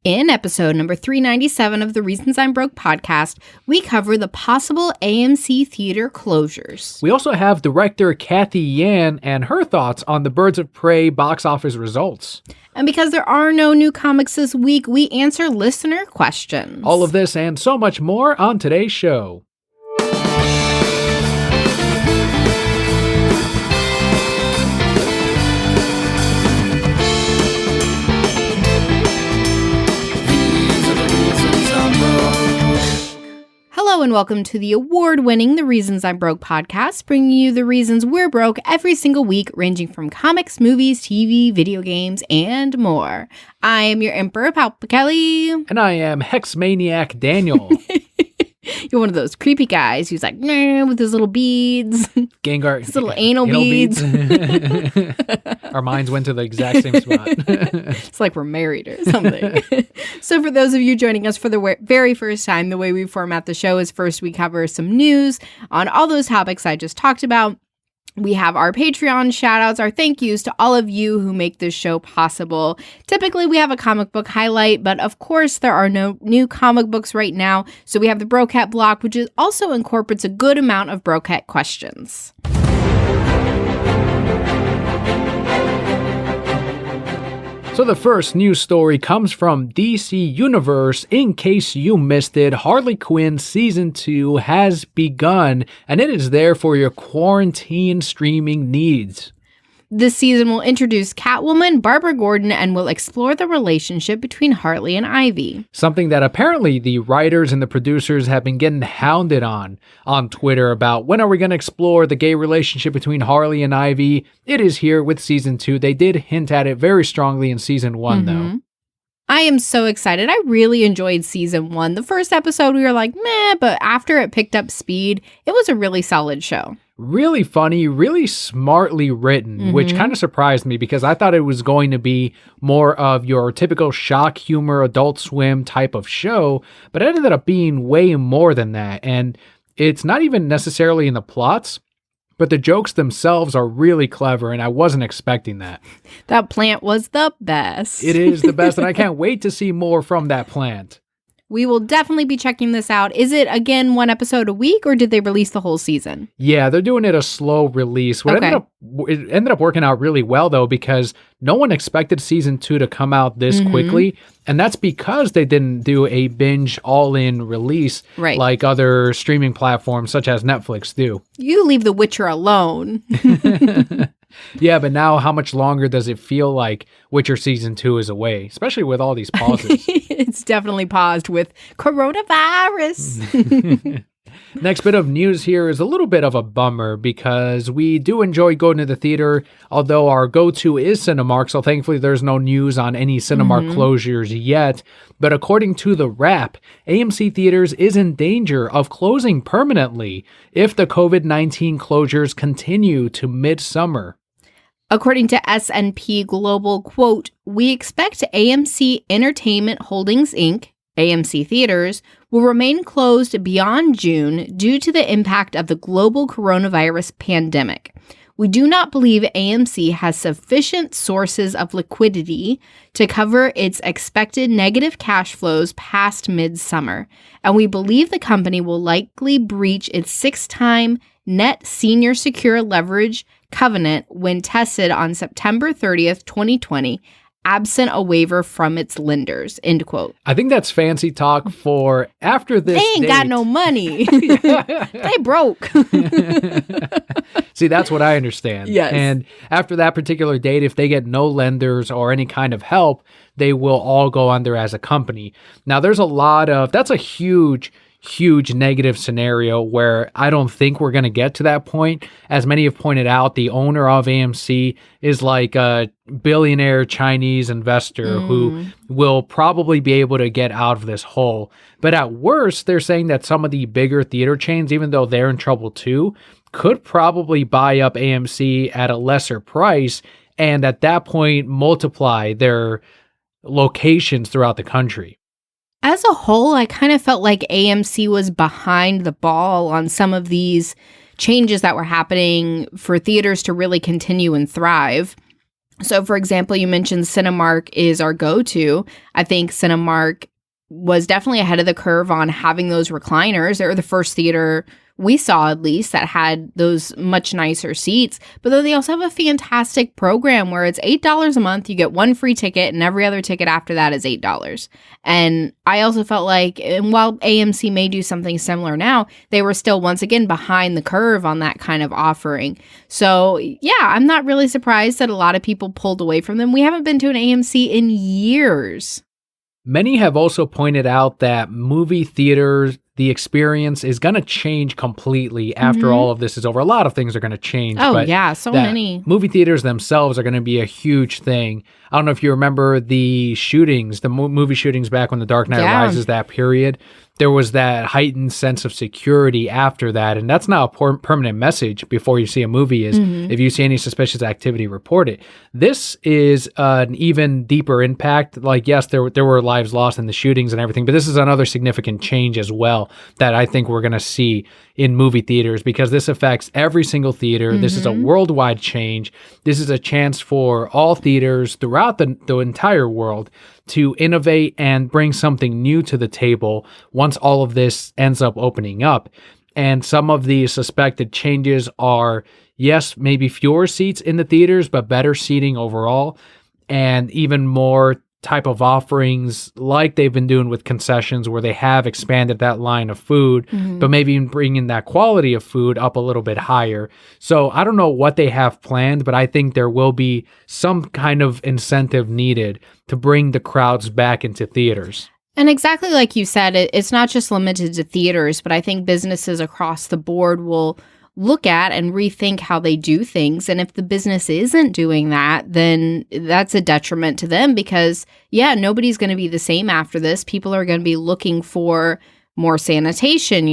In episode number 397 of the Reasons I'm Broke podcast, we cover the possible AMC theater closures. We also have director Cathy Yan and her thoughts on the Birds of Prey box office results. And because there are no new comics this week, we answer listener questions. All of this and so much more on today's show. Hello and welcome to the award-winning The Reasons I'm Broke podcast, bringing you the reasons we're broke every single week, ranging from comics, movies, TV, video games, and more. I am your Emperor, Kelli. And I am Hex Maniac Daniel. You're one of those creepy guys who's like, nah, with his little beads. Gengar. His little anal beads. Our minds went to the exact same spot. It's like we're married or something. So for those of you joining us for the very first time, the way we format the show is first we cover some news on all those topics I just talked about. We have our Patreon shout-outs, our thank yous to all of you who make this show possible. Typically, we have a comic book highlight, but of course, there are no new comic books right now. So we have the Brocat block, which also incorporates a good amount of Brocat questions. So the first news story comes from DC Universe. In case you missed it, Harley Quinn Season 2 has begun, and it is there for your quarantine streaming needs. This season will introduce Catwoman, Barbara Gordon, and will explore the relationship between Harley and Ivy. Something that apparently the writers and the producers have been getting hounded on Twitter about when are we going to explore the gay relationship between Harley and Ivy. It is here with Season 2. They did hint at it very strongly in Season 1, though. I am so excited. I really enjoyed Season 1. The first episode, we were like, meh, but after it picked up speed, it was a really solid show. Really funny, really smartly written, which kind of surprised me because I thought it was going to be more of your typical shock humor, Adult Swim type of show, but it ended up being way more than that. And it's not even necessarily in the plots, but the jokes themselves are really clever, and I wasn't expecting that. That plant was the best. It is the best, and I can't wait to see more from that plant. We will definitely be checking this out. Is it, again, one episode a week, or did they release the whole season? Yeah, they're doing it a slow release. It ended up working out really well, though, because no one expected Season 2 to come out this quickly, and that's because they didn't do a binge all-in release like other streaming platforms such as Netflix do. You leave The Witcher alone. Yeah, but now how much longer does it feel like Witcher Season 2 is away, especially with all these pauses? It's definitely paused with coronavirus. Next bit of news here is a little bit of a bummer because we do enjoy going to the theater, although our go-to is Cinemark, so thankfully there's no news on any Cinemark closures yet. But according to The Wrap, AMC Theaters is in danger of closing permanently if the COVID-19 closures continue to midsummer. According to S&P Global, quote, we expect AMC Entertainment Holdings, Inc., AMC Theaters, will remain closed beyond June due to the impact of the global coronavirus pandemic. We do not believe AMC has sufficient sources of liquidity to cover its expected negative cash flows past midsummer, and we believe the company will likely breach its 6-time net senior secure leverage covenant when tested on September 30th, 2020, absent a waiver from its lenders, end quote. I think that's fancy talk for after this They ain't got no money. They broke. See, that's what I understand. Yes. And after that particular date, if they get no lenders or any kind of help, they will all go under as a company. Now, that's a huge negative scenario where I don't think we're going to get to that point. As many have pointed out, the owner of AMC is like a billionaire Chinese investor who will probably be able to get out of this hole. But at worst, they're saying that some of the bigger theater chains, even though they're in trouble too, could probably buy up AMC at a lesser price and at that point multiply their locations throughout the country. As a whole, I kind of felt like AMC was behind the ball on some of these changes that were happening for theaters to really continue and thrive. So, for example, you mentioned Cinemark is our go-to. I think Cinemark was definitely ahead of the curve on having those recliners. They were the first theater we saw, at least, that had those much nicer seats. But then they also have a fantastic program where it's $8 a month. You get one free ticket, and every other ticket after that is $8. And I also felt like, and while AMC may do something similar now, they were still, once again, behind the curve on that kind of offering. So, yeah, I'm not really surprised that a lot of people pulled away from them. We haven't been to an AMC in years. Many have also pointed out that movie theaters, the experience is going to change completely after all of this is over. A lot of things are going to change. Oh, but yeah, so many. Movie theaters themselves are going to be a huge thing. I don't know if you remember the shootings, the movie shootings back when The Dark Knight Rises, that period. There was that heightened sense of security after that. And that's now a permanent message before you see a movie is if you see any suspicious activity, report it. This is an even deeper impact. Like, yes, there were lives lost in the shootings and everything, but this is another significant change as well that I think we're going to see in movie theaters because this affects every single theater. This is a worldwide change. This is a chance for all theaters throughout the entire world to innovate and bring something new to the table once all of this ends up opening up. And some of the suspected changes are, yes, maybe fewer seats in the theaters, but better seating overall, and even more type of offerings like they've been doing with concessions where they have expanded that line of food, but maybe even bringing that quality of food up a little bit higher. So I don't know what they have planned, but I think there will be some kind of incentive needed to bring the crowds back into theaters. And exactly like you said, it's not just limited to theaters, but I think businesses across the board will look at and rethink how they do things. And if the business isn't doing that, then that's a detriment to them because, yeah, nobody's going to be the same after this. People are going to be looking for more sanitation,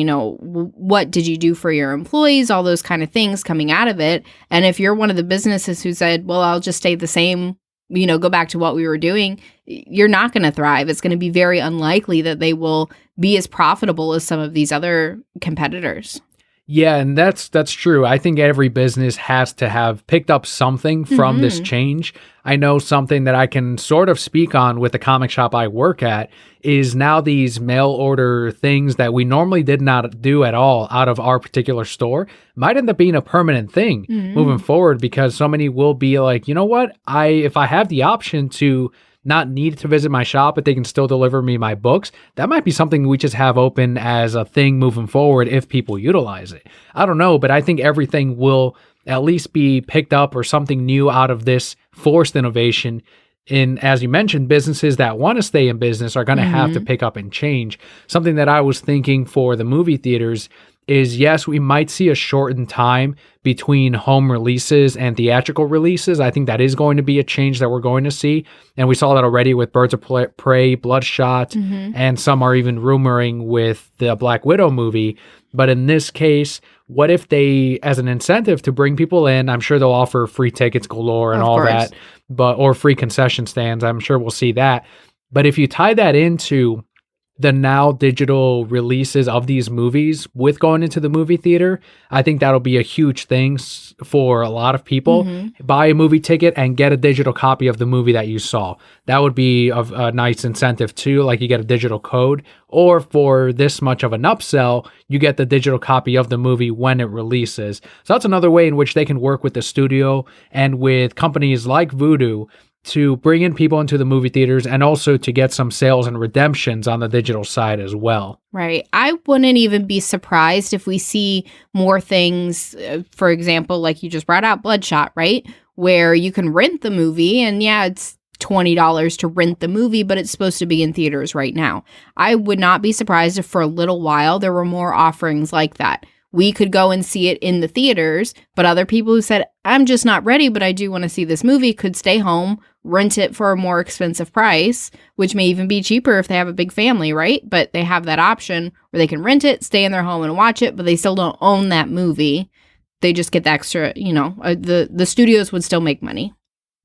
what did you do for your employees, all those kind of things coming out of it. And if you're one of the businesses who said, well, I'll just stay the same, go back to what we were doing, you're not going to thrive. It's going to be very unlikely that they will be as profitable as some of these other competitors. Yeah, and that's true. I think every business has to have picked up something from this change. I know something that I can sort of speak on with the comic shop I work at is now these mail order things that we normally did not do at all out of our particular store might end up being a permanent thing moving forward because so many will be like, you know what, if I have the option to not need to visit my shop, but they can still deliver me my books, that might be something we just have open as a thing moving forward if people utilize it. I don't know, but I think everything will at least be picked up or something new out of this forced innovation. And as you mentioned, businesses that want to stay in business are going to have to pick up and change. Something that I was thinking for the movie theaters is, yes, we might see a shortened time between home releases and theatrical releases. I think that is going to be a change that we're going to see. And we saw that already with Birds of Prey, Bloodshot, and some are even rumoring with the Black Widow movie. But in this case, what if they, as an incentive to bring people in, I'm sure they'll offer free tickets galore and all that, or free concession stands. I'm sure we'll see that. But if you tie that into the now digital releases of these movies with going into the movie theater, I think that'll be a huge thing for a lot of people. Buy a movie ticket and get a digital copy of the movie that you saw. That would be a nice incentive too, like you get a digital code, or for this much of an upsell, you get the digital copy of the movie when it releases. So that's another way in which they can work with the studio and with companies like Vudu to bring in people into the movie theaters and also to get some sales and redemptions on the digital side as well. Right. I wouldn't even be surprised if we see more things, for example, like you just brought out Bloodshot, right? Where you can rent the movie and yeah, it's $20 to rent the movie, but it's supposed to be in theaters right now. I would not be surprised if for a little while there were more offerings like that. We could go and see it in the theaters, but other people who said, I'm just not ready, but I do want to see this movie could stay home, rent it for a more expensive price, which may even be cheaper if they have a big family, right? But they have that option where they can rent it, stay in their home and watch it, but they still don't own that movie. They just get the extra, the studios would still make money.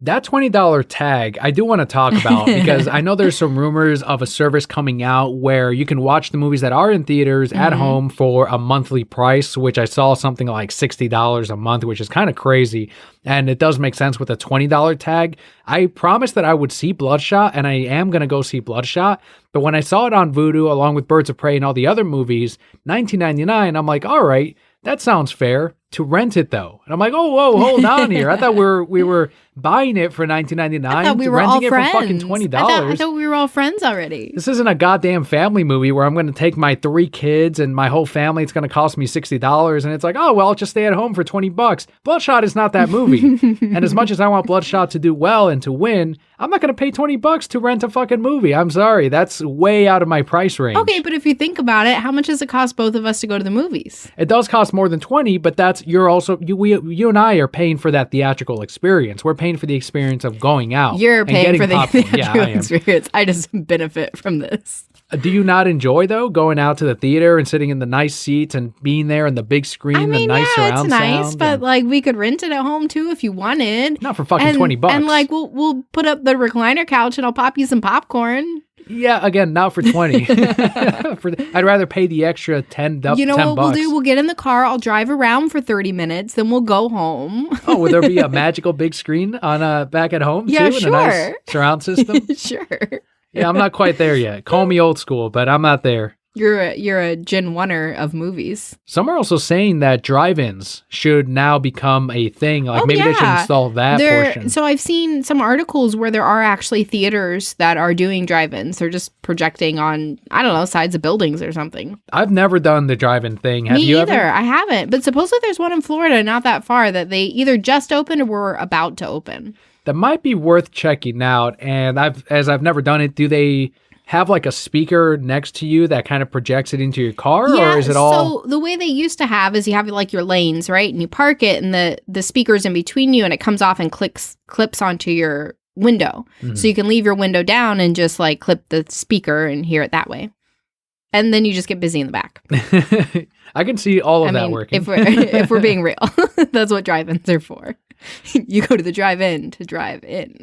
That $20 tag, I do want to talk about because I know there's some rumors of a service coming out where you can watch the movies that are in theaters at home for a monthly price, which I saw something like $60 a month, which is kind of crazy. And it does make sense with a $20 tag. I promised that I would see Bloodshot, and I am going to go see Bloodshot. But when I saw it on Vudu, along with Birds of Prey and all the other movies, $19.99, I'm like, all right, that sounds fair. To rent it though, and I'm like, oh, whoa, hold on here. I thought we were buying it for $19.99. I thought we were renting all it friends. for fucking $20. I thought we were all friends already. This isn't a goddamn family movie where I'm going to take my 3 kids and my whole family. It's going to cost me $60, and it's like, oh well, I'll just stay at home for $20. Bloodshot is not that movie, and as much as I want Bloodshot to do well and to win, I'm not going to pay $20 to rent a fucking movie. I'm sorry, that's way out of my price range. Okay, but if you think about it, how much does it cost both of us to go to the movies? It does cost more than $20, but that's you and I are paying for that theatrical experience. We're paying for the experience of going out. You're paying for the popcorn. theatrical I am. experience. I just benefit from this. Do you not enjoy, though, going out to the theater and sitting in the nice seats and being there on the big screen, I mean, the nice yeah, surround it's nice, sound? but like we could rent it at home too if you wanted. Not for fucking $20. And like we'll put up the recliner couch and I'll pop you some popcorn. Yeah, again, not for 20. I'd rather pay the extra 10 You know $10. what we'll do? We'll get in the car. I'll drive around for 30 minutes. Then we'll go home. Oh, will there be a magical big screen on back at home Yeah, too? sure. And a nice surround system? Sure. Yeah, I'm not quite there yet. Call me old school, but I'm not there. You're a Gen 1er of movies. Some are also saying that drive-ins should now become a thing. Like maybe they should install that portion. So I've seen some articles where there are actually theaters that are doing drive-ins. They're just projecting on, I don't know, sides of buildings or something. I've never done the drive-in thing. Have Me you either. ever? I haven't. But supposedly there's one in Florida not that far that they either just opened or were about to open. That might be worth checking out. And I've never done it. Do they have like a speaker next to you that kind of projects it into your car, or is it all? So the way they used to have is you have like your lanes, right? And you park it and the speaker's in between you and it comes off and clips onto your window. Mm-hmm. So you can leave your window down and just like clip the speaker and hear it that way. And then you just get busy in the back. I can see all of that working. If we're being real, that's what drive-ins are for. You go to the drive-in to drive in.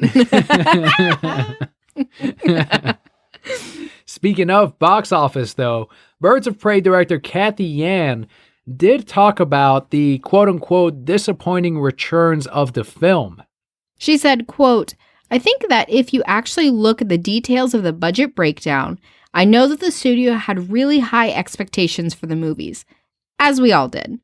Speaking of box office, though, Birds of Prey director Cathy Yan did talk about the quote-unquote disappointing returns of the film. She said, quote, "I think that if you actually look at the details of the budget breakdown, I know that the studio had really high expectations for the movies, as we all did.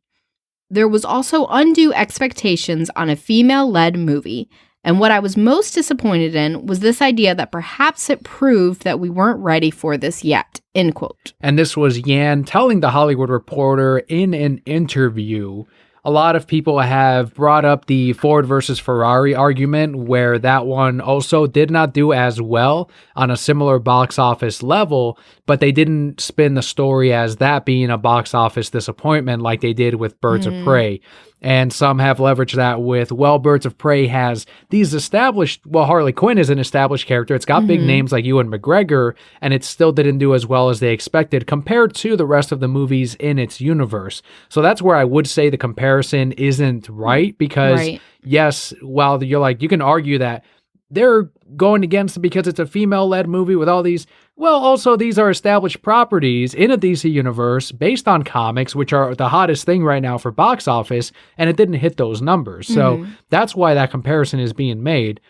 There was also undue expectations on a female-led movie, and what I was most disappointed in was this idea that perhaps it proved that we weren't ready for this yet," end quote. And this was Yan telling The Hollywood Reporter in an interview. A lot of people have brought up the Ford versus Ferrari argument, where that one also did not do as well on a similar box office level, but they didn't spin the story as that being a box office disappointment like they did with Birds of Prey. And some have leveraged that with, well, Birds of Prey has these established, well, Harley Quinn is an established character. It's got big names like Ewan McGregor, and it still didn't do as well as they expected compared to the rest of the movies in its universe. So that's where I would say the comparison isn't right, because yes, while you're like, you can argue that they're going against it because it's a female-led movie with all these. Well, also, these are established properties in a DC universe based on comics, which are the hottest thing right now for box office, and it didn't hit those numbers. So that's why that comparison is being made.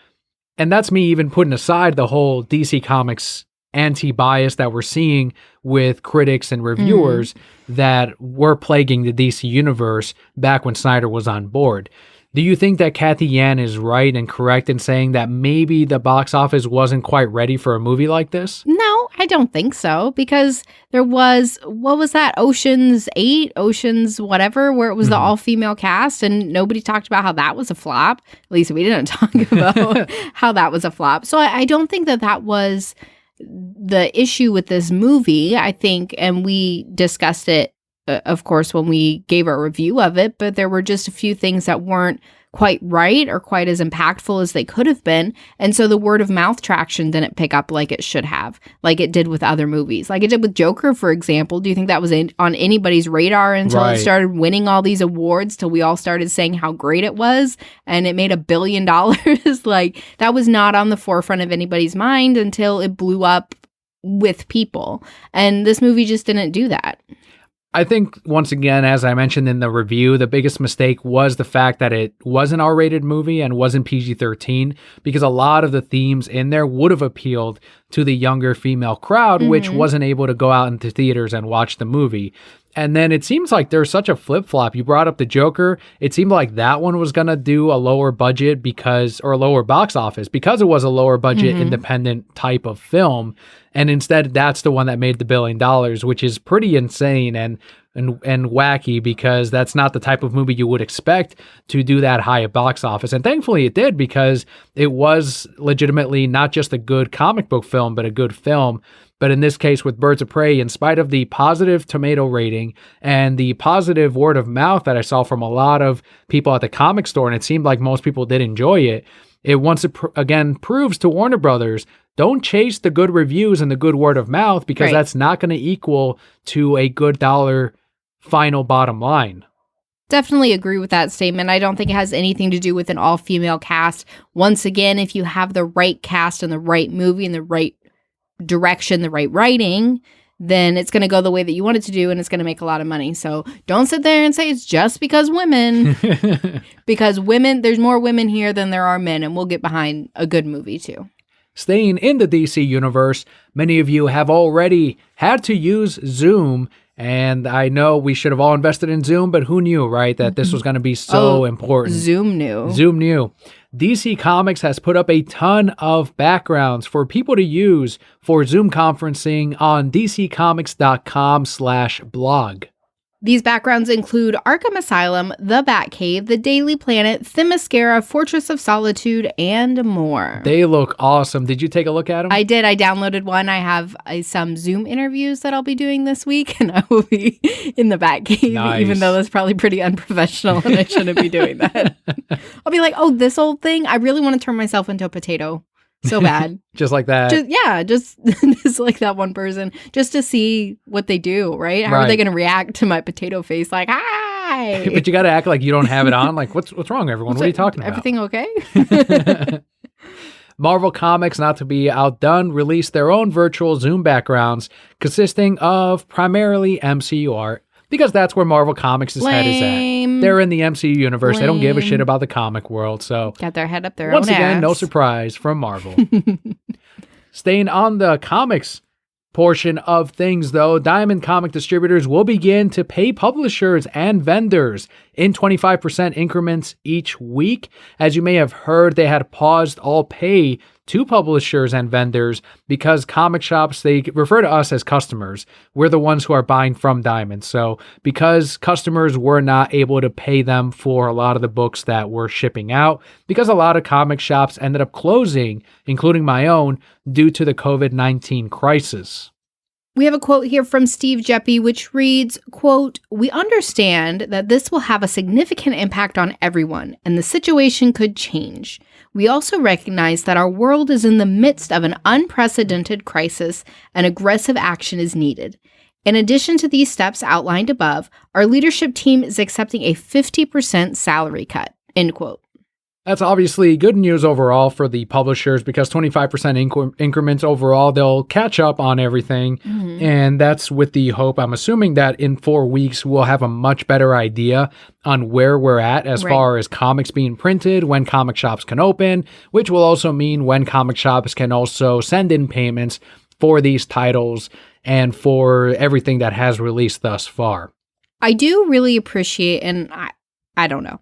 And that's me even putting aside the whole DC Comics anti-bias that we're seeing with critics and reviewers that were plaguing the DC universe back when Snyder was on board. Do you think that Cathy Yan is right and correct in saying that maybe the box office wasn't quite ready for a movie like this? No, I don't think so, because there was, what was that, Ocean's 8, Ocean's whatever, where it was the all-female cast, and nobody talked about how that was a flop. At least we didn't talk about how that was a flop. So I don't think that that was the issue with this movie, I think, and we discussed it of course, when we gave our review of it, but there were just a few things that weren't quite right or quite as impactful as they could have been. And so the word of mouth traction didn't pick up like it should have, like it did with other movies. Like it did with Joker, for example. Do you think that was on anybody's radar until it started winning all these awards, till we all started saying how great it was and it made $1 billion? Like that was not on the forefront of anybody's mind until it blew up with people. And this movie just didn't do that. I think, once again, as I mentioned in the review, the biggest mistake was the fact that it was an R-rated movie and wasn't PG-13, because a lot of the themes in there would have appealed to the younger female crowd, which wasn't able to go out into theaters and watch the movie. And then it seems like there's such a flip-flop. You brought up the Joker. It seemed like that one was going to do a lower budget or a lower box office because it was a lower budget independent type of film. And instead, that's the one that made the $1 billion, which is pretty insane and wacky, because that's not the type of movie you would expect to do that high a box office. And thankfully it did, because it was legitimately not just a good comic book film, but a good film. But in this case with Birds of Prey, in spite of the positive tomato rating and the positive word of mouth that I saw from a lot of people at the comic store, and it seemed like most people did enjoy it, it once again proves to Warner Brothers, don't chase the good reviews and the good word of mouth, because that's not going to equal to a good dollar final bottom line. Definitely agree with that statement. I don't think it has anything to do with an all-female cast. Once again, if you have the right cast and the right movie and the right direction, the right writing, then it's going to go the way that you want it to do, and it's going to make a lot of money. So don't sit there and say it's just because women, because there's more women here than there are men, and we'll get behind a good movie too. Staying in the DC universe, many of you have already had to use Zoom. And I know we should have all invested in Zoom, but who knew, right, that this was going to be so important? Zoom knew. Zoom knew. DC Comics has put up a ton of backgrounds for people to use for Zoom conferencing on dccomics.com/blog. These backgrounds include Arkham Asylum, The Batcave, The Daily Planet, Themyscira, Fortress of Solitude, and more. They look awesome. Did you take a look at them? I did. I downloaded one. I have some Zoom interviews that I'll be doing this week, and I will be in the Batcave, even though that's probably pretty unprofessional, and I shouldn't be doing that. I'll be like, oh, this old thing? I really want to turn myself into a potato. So bad. Just like that. Just like that one person, just to see what they do, right? How are they going to react to my potato face? Like, hi. But you got to act like you don't have it on. Like, what's wrong, everyone? What are you talking about? Everything okay? Marvel Comics, not to be outdone, released their own virtual Zoom backgrounds consisting of primarily MCU art, because that's where Marvel Comics' head is at. They're in the MCU universe. They don't give a shit about the comic world. So got their head up their once own again, ass. no surprise from Marvel. Staying on the comics portion of things, though, Diamond Comic Distributors will begin to pay publishers and vendors in 25% increments each week. As you may have heard, they had paused all pay to publishers and vendors because comic shops, they refer to us as customers. We're the ones who are buying from Diamond. So because customers were not able to pay them for a lot of the books that were shipping out, because a lot of comic shops ended up closing, including my own, due to the COVID-19 crisis. We have a quote here from Steve Jeppy, which reads, quote, "We understand that this will have a significant impact on everyone, and the situation could change. We also recognize that our world is in the midst of an unprecedented crisis, and aggressive action is needed. In addition to these steps outlined above, our leadership team is accepting a 50% salary cut," end quote. That's obviously good news overall for the publishers, because 25% increments overall, they'll catch up on everything. Mm-hmm. And that's with the hope, I'm assuming, that in 4 weeks, we'll have a much better idea on where we're at as far as comics being printed, when comic shops can open, which will also mean when comic shops can also send in payments for these titles and for everything that has released thus far. I do really appreciate, and I don't know,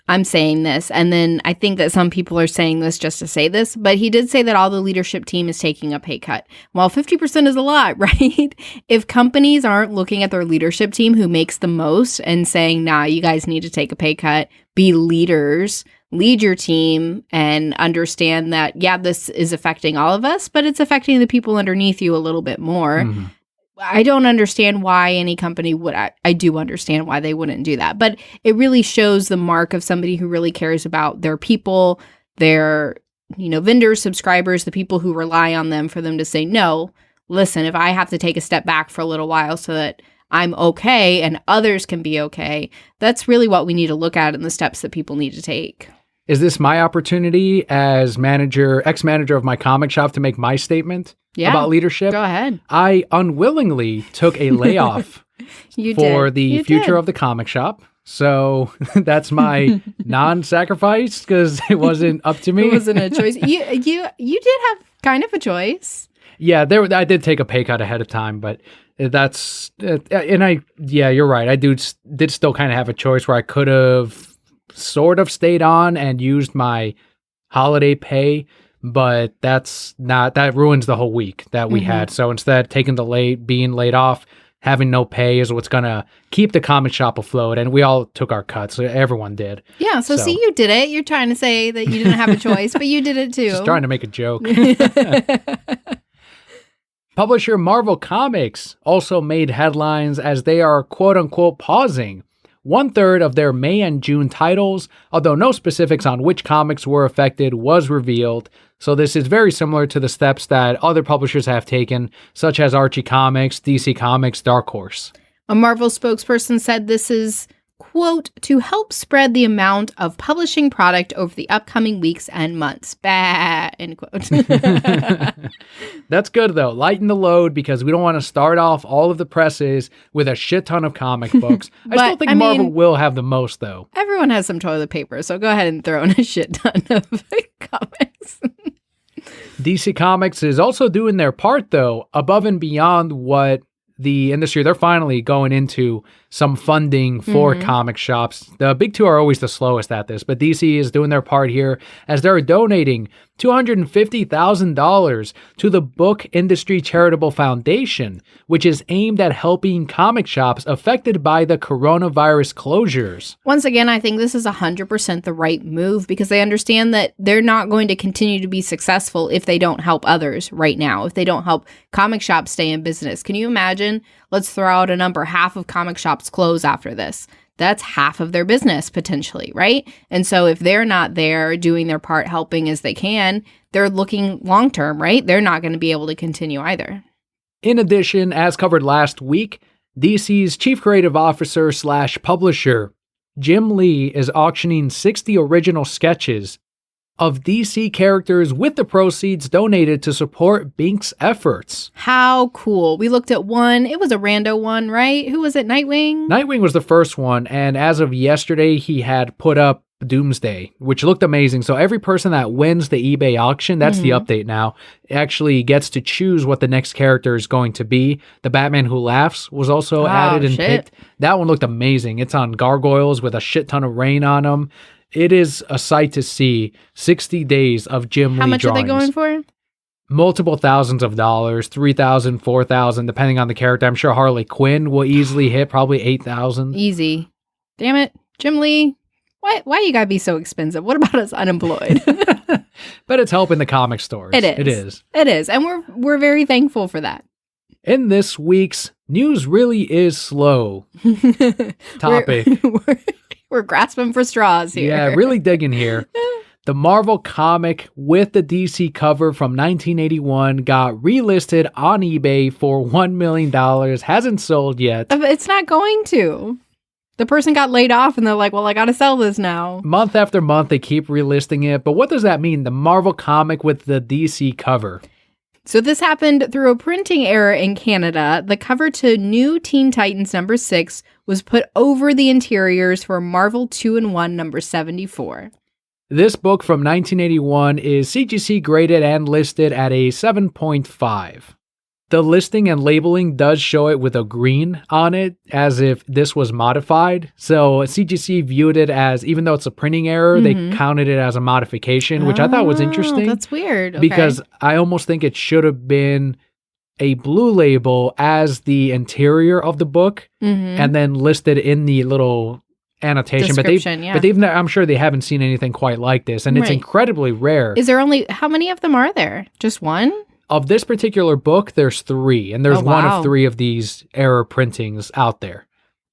I'm saying this, and then I think that some people are saying this just to say this, but he did say that all the leadership team is taking a pay cut. While 50% is a lot, right? If companies aren't looking at their leadership team who makes the most and saying, nah, you guys need to take a pay cut, be leaders, lead your team, and understand that, yeah, this is affecting all of us, but it's affecting the people underneath you a little bit more. Mm-hmm. I don't understand why any company would. I do understand why they wouldn't do that, but it really shows the mark of somebody who really cares about their people, their, vendors, subscribers, the people who rely on them for them to say, no, listen, if I have to take a step back for a little while so that I'm okay and others can be okay, that's really what we need to look at and the steps that people need to take. Is this my opportunity as ex-manager of my comic shop to make my statement about leadership? Go ahead. I unwillingly took a layoff for the future of the comic shop. So that's my non-sacrifice because it wasn't up to me. It wasn't a choice. You did have kind of a choice. Yeah, I did take a pay cut ahead of time, but you're right. I did still kind of have a choice where I could have sort of stayed on and used my holiday pay, but that ruins the whole week that we had. So instead, being laid off, having no pay is what's going to keep the comic shop afloat. And we all took our cuts. Everyone did. Yeah. So see, you did it. You're trying to say that you didn't have a choice, but you did it too. Just trying to make a joke. Publisher Marvel Comics also made headlines as they are quote unquote pausing 1/3 of their May and June titles, although no specifics on which comics were affected was revealed. So this is very similar to the steps that other publishers have taken, such as Archie Comics, DC Comics, Dark Horse. A Marvel spokesperson said this is, quote, to help spread the amount of publishing product over the upcoming weeks and months. Bah, end quote. That's good, though. Lighten the load because we don't want to start off all of the presses with a shit ton of comic books. I still think Marvel will have the most, though. Everyone has some toilet paper, so go ahead and throw in a shit ton of comics. DC Comics is also doing their part, though, above and beyond what the industry, they're finally going into some funding for comic shops. The big two are always the slowest at this, but DC is doing their part here as they're donating $250,000 to the Book Industry Charitable Foundation, which is aimed at helping comic shops affected by the coronavirus closures. Once again, I think this is 100% the right move because they understand that they're not going to continue to be successful if they don't help others right now, if they don't help comic shops stay in business. Can you imagine? Let's throw out a number. Half of comic shops close after this. That's half of their business potentially, right? And so if they're not there doing their part, helping as they can, they're looking long term, right? They're not going to be able to continue either. In addition, as covered last week, DC's chief creative officer / publisher, Jim Lee, is auctioning 60 original sketches of DC characters with the proceeds donated to support Bink's efforts. How cool. We looked at one. It was a rando one, right? Who was it? Nightwing? Nightwing was the first one, and as of yesterday, he had put up Doomsday, which looked amazing. So every person that wins the eBay auction, that's the update now, actually gets to choose what the next character is going to be. The Batman Who Laughs was also added and picked. That one looked amazing. It's on gargoyles with a shit ton of rain on them. It is a sight to see. 60 days of Jim Lee drawings. How much are they going for? Multiple thousands of dollars, $3,000, $4,000, depending on the character. I'm sure Harley Quinn will easily hit probably $8,000. Easy. Damn it. Jim Lee, why you gotta be so expensive? What about us unemployed? But it's helping the comic stores. It is. It is. And we're very thankful for that. In this week's News Really Is Slow topic. We're grasping for straws here. Yeah, really digging here. The Marvel comic with the DC cover from 1981 got relisted on eBay for $1 million. Hasn't sold yet. It's not going to. The person got laid off and they're like, well, I got to sell this now. Month after month, they keep relisting it. But what does that mean? The Marvel comic with the DC cover. So this happened through a printing error in Canada. The cover to New Teen Titans number 6 was put over the interiors for Marvel 2-in-1 number 74. This book from 1981 is CGC graded and listed at a 7.5. The listing and labeling does show it with a green on it, as if this was modified. So CGC viewed it as, even though it's a printing error, they counted it as a modification, which I thought was interesting. That's weird. Okay. Because I almost think it should have been a blue label as the interior of the book, and then listed in the little annotation. But I'm sure they haven't seen anything quite like this, and it's incredibly rare. Is there how many of them are there? Just one? Of this particular book, there's 3, and there's one wow. of 3 of these error printings out there.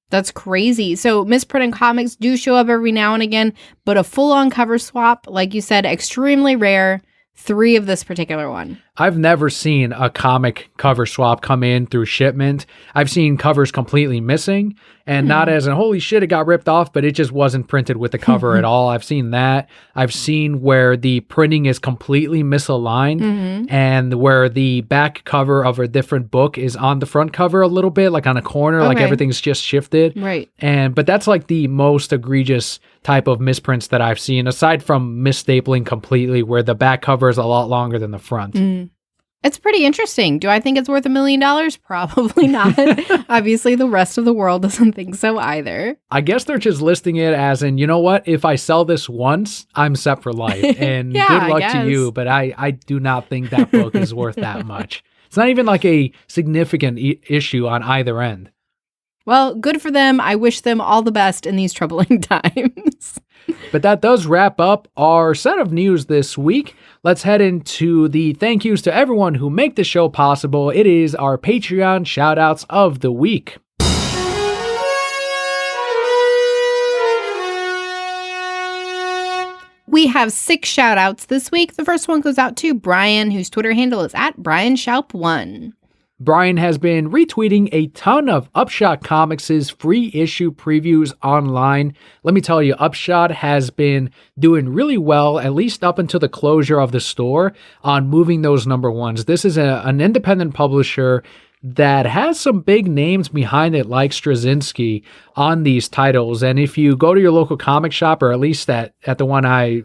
That's crazy. So misprinted comics do show up every now and again, but a full-on cover swap, like you said, extremely rare. 3 of this particular one. I've never seen a comic cover swap come in through shipment. I've seen covers completely missing, and not as in, holy shit, it got ripped off, but it just wasn't printed with the cover at all. I've seen that. I've seen where the printing is completely misaligned and where the back cover of a different book is on the front cover a little bit, like on a corner, like everything's just shifted. Right. But that's like the most egregious type of misprints that I've seen, aside from misstapling completely, where the back cover is a lot longer than the front. It's pretty interesting. Do I think it's worth $1 million? Probably not. Obviously, the rest of the world doesn't think so either. I guess they're just listing it as in, you know what? If I sell this once, I'm set for life. And Yeah, good I luck to you. But I do not think that book is worth that much. It's not even like a significant issue on either end. Well, good for them. I wish them all the best in these troubling times. But that does wrap up our set of news this week. Let's head into the thank yous to everyone who make the show possible. It is our Patreon shoutouts of the week. We have 6 shoutouts this week. The first one goes out to Brian, whose Twitter handle is @BrianShaup1. Brian has been retweeting a ton of Upshot Comics' free issue previews online. Let me tell you, Upshot has been doing really well, at least up until the closure of the store, on moving those number ones. This is an independent publisher that has some big names behind it, like Straczynski, on these titles. And if you go to your local comic shop, or at least at the one I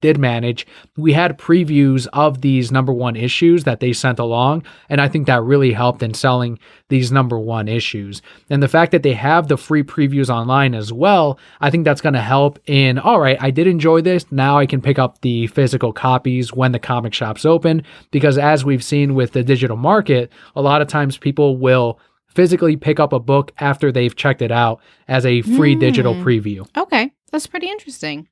did manage, we had previews of these number 1 issues that they sent along. And I think that really helped in selling these number 1 issues. And the fact that they have the free previews online as well, I think that's going to help in, all right, I did enjoy this. Now I can pick up the physical copies when the comic shop's open. Because as we've seen with the digital market, a lot of times people will physically pick up a book after they've checked it out as a free digital preview. Okay, that's pretty interesting.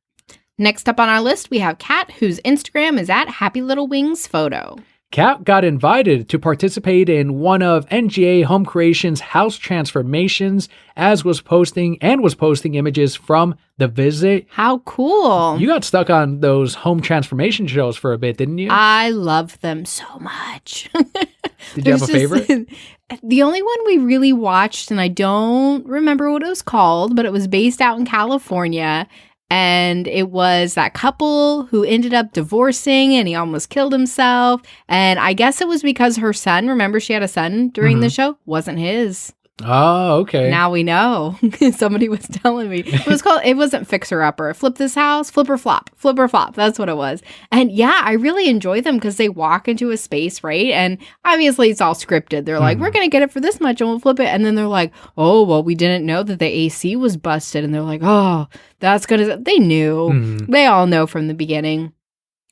Next up on our list, we have Kat, whose Instagram is @HappyLittleWingsPhoto. Kat got invited to participate in one of NGA Home Creation's house transformations, as was posting images from the visit. How cool. You got stuck on those home transformation shows for a bit, didn't you? I love them so much. Did you have a favorite? The only one we really watched, and I don't remember what it was called, but it was based out in California. And it was that couple who ended up divorcing, and he almost killed himself. And I guess it was because her son, remember she had a son during the show, wasn't his. Oh, okay. Now we know. Somebody was telling me. It wasn't Fixer Upper. Flip this house, flip or flop. That's what it was. And yeah, I really enjoy them because they walk into a space, right? And obviously it's all scripted. They're like, we're going to get it for this much and we'll flip it. And then they're like, oh, well, we didn't know that the AC was busted. And they're like, oh, that's good. They knew. They all know from the beginning.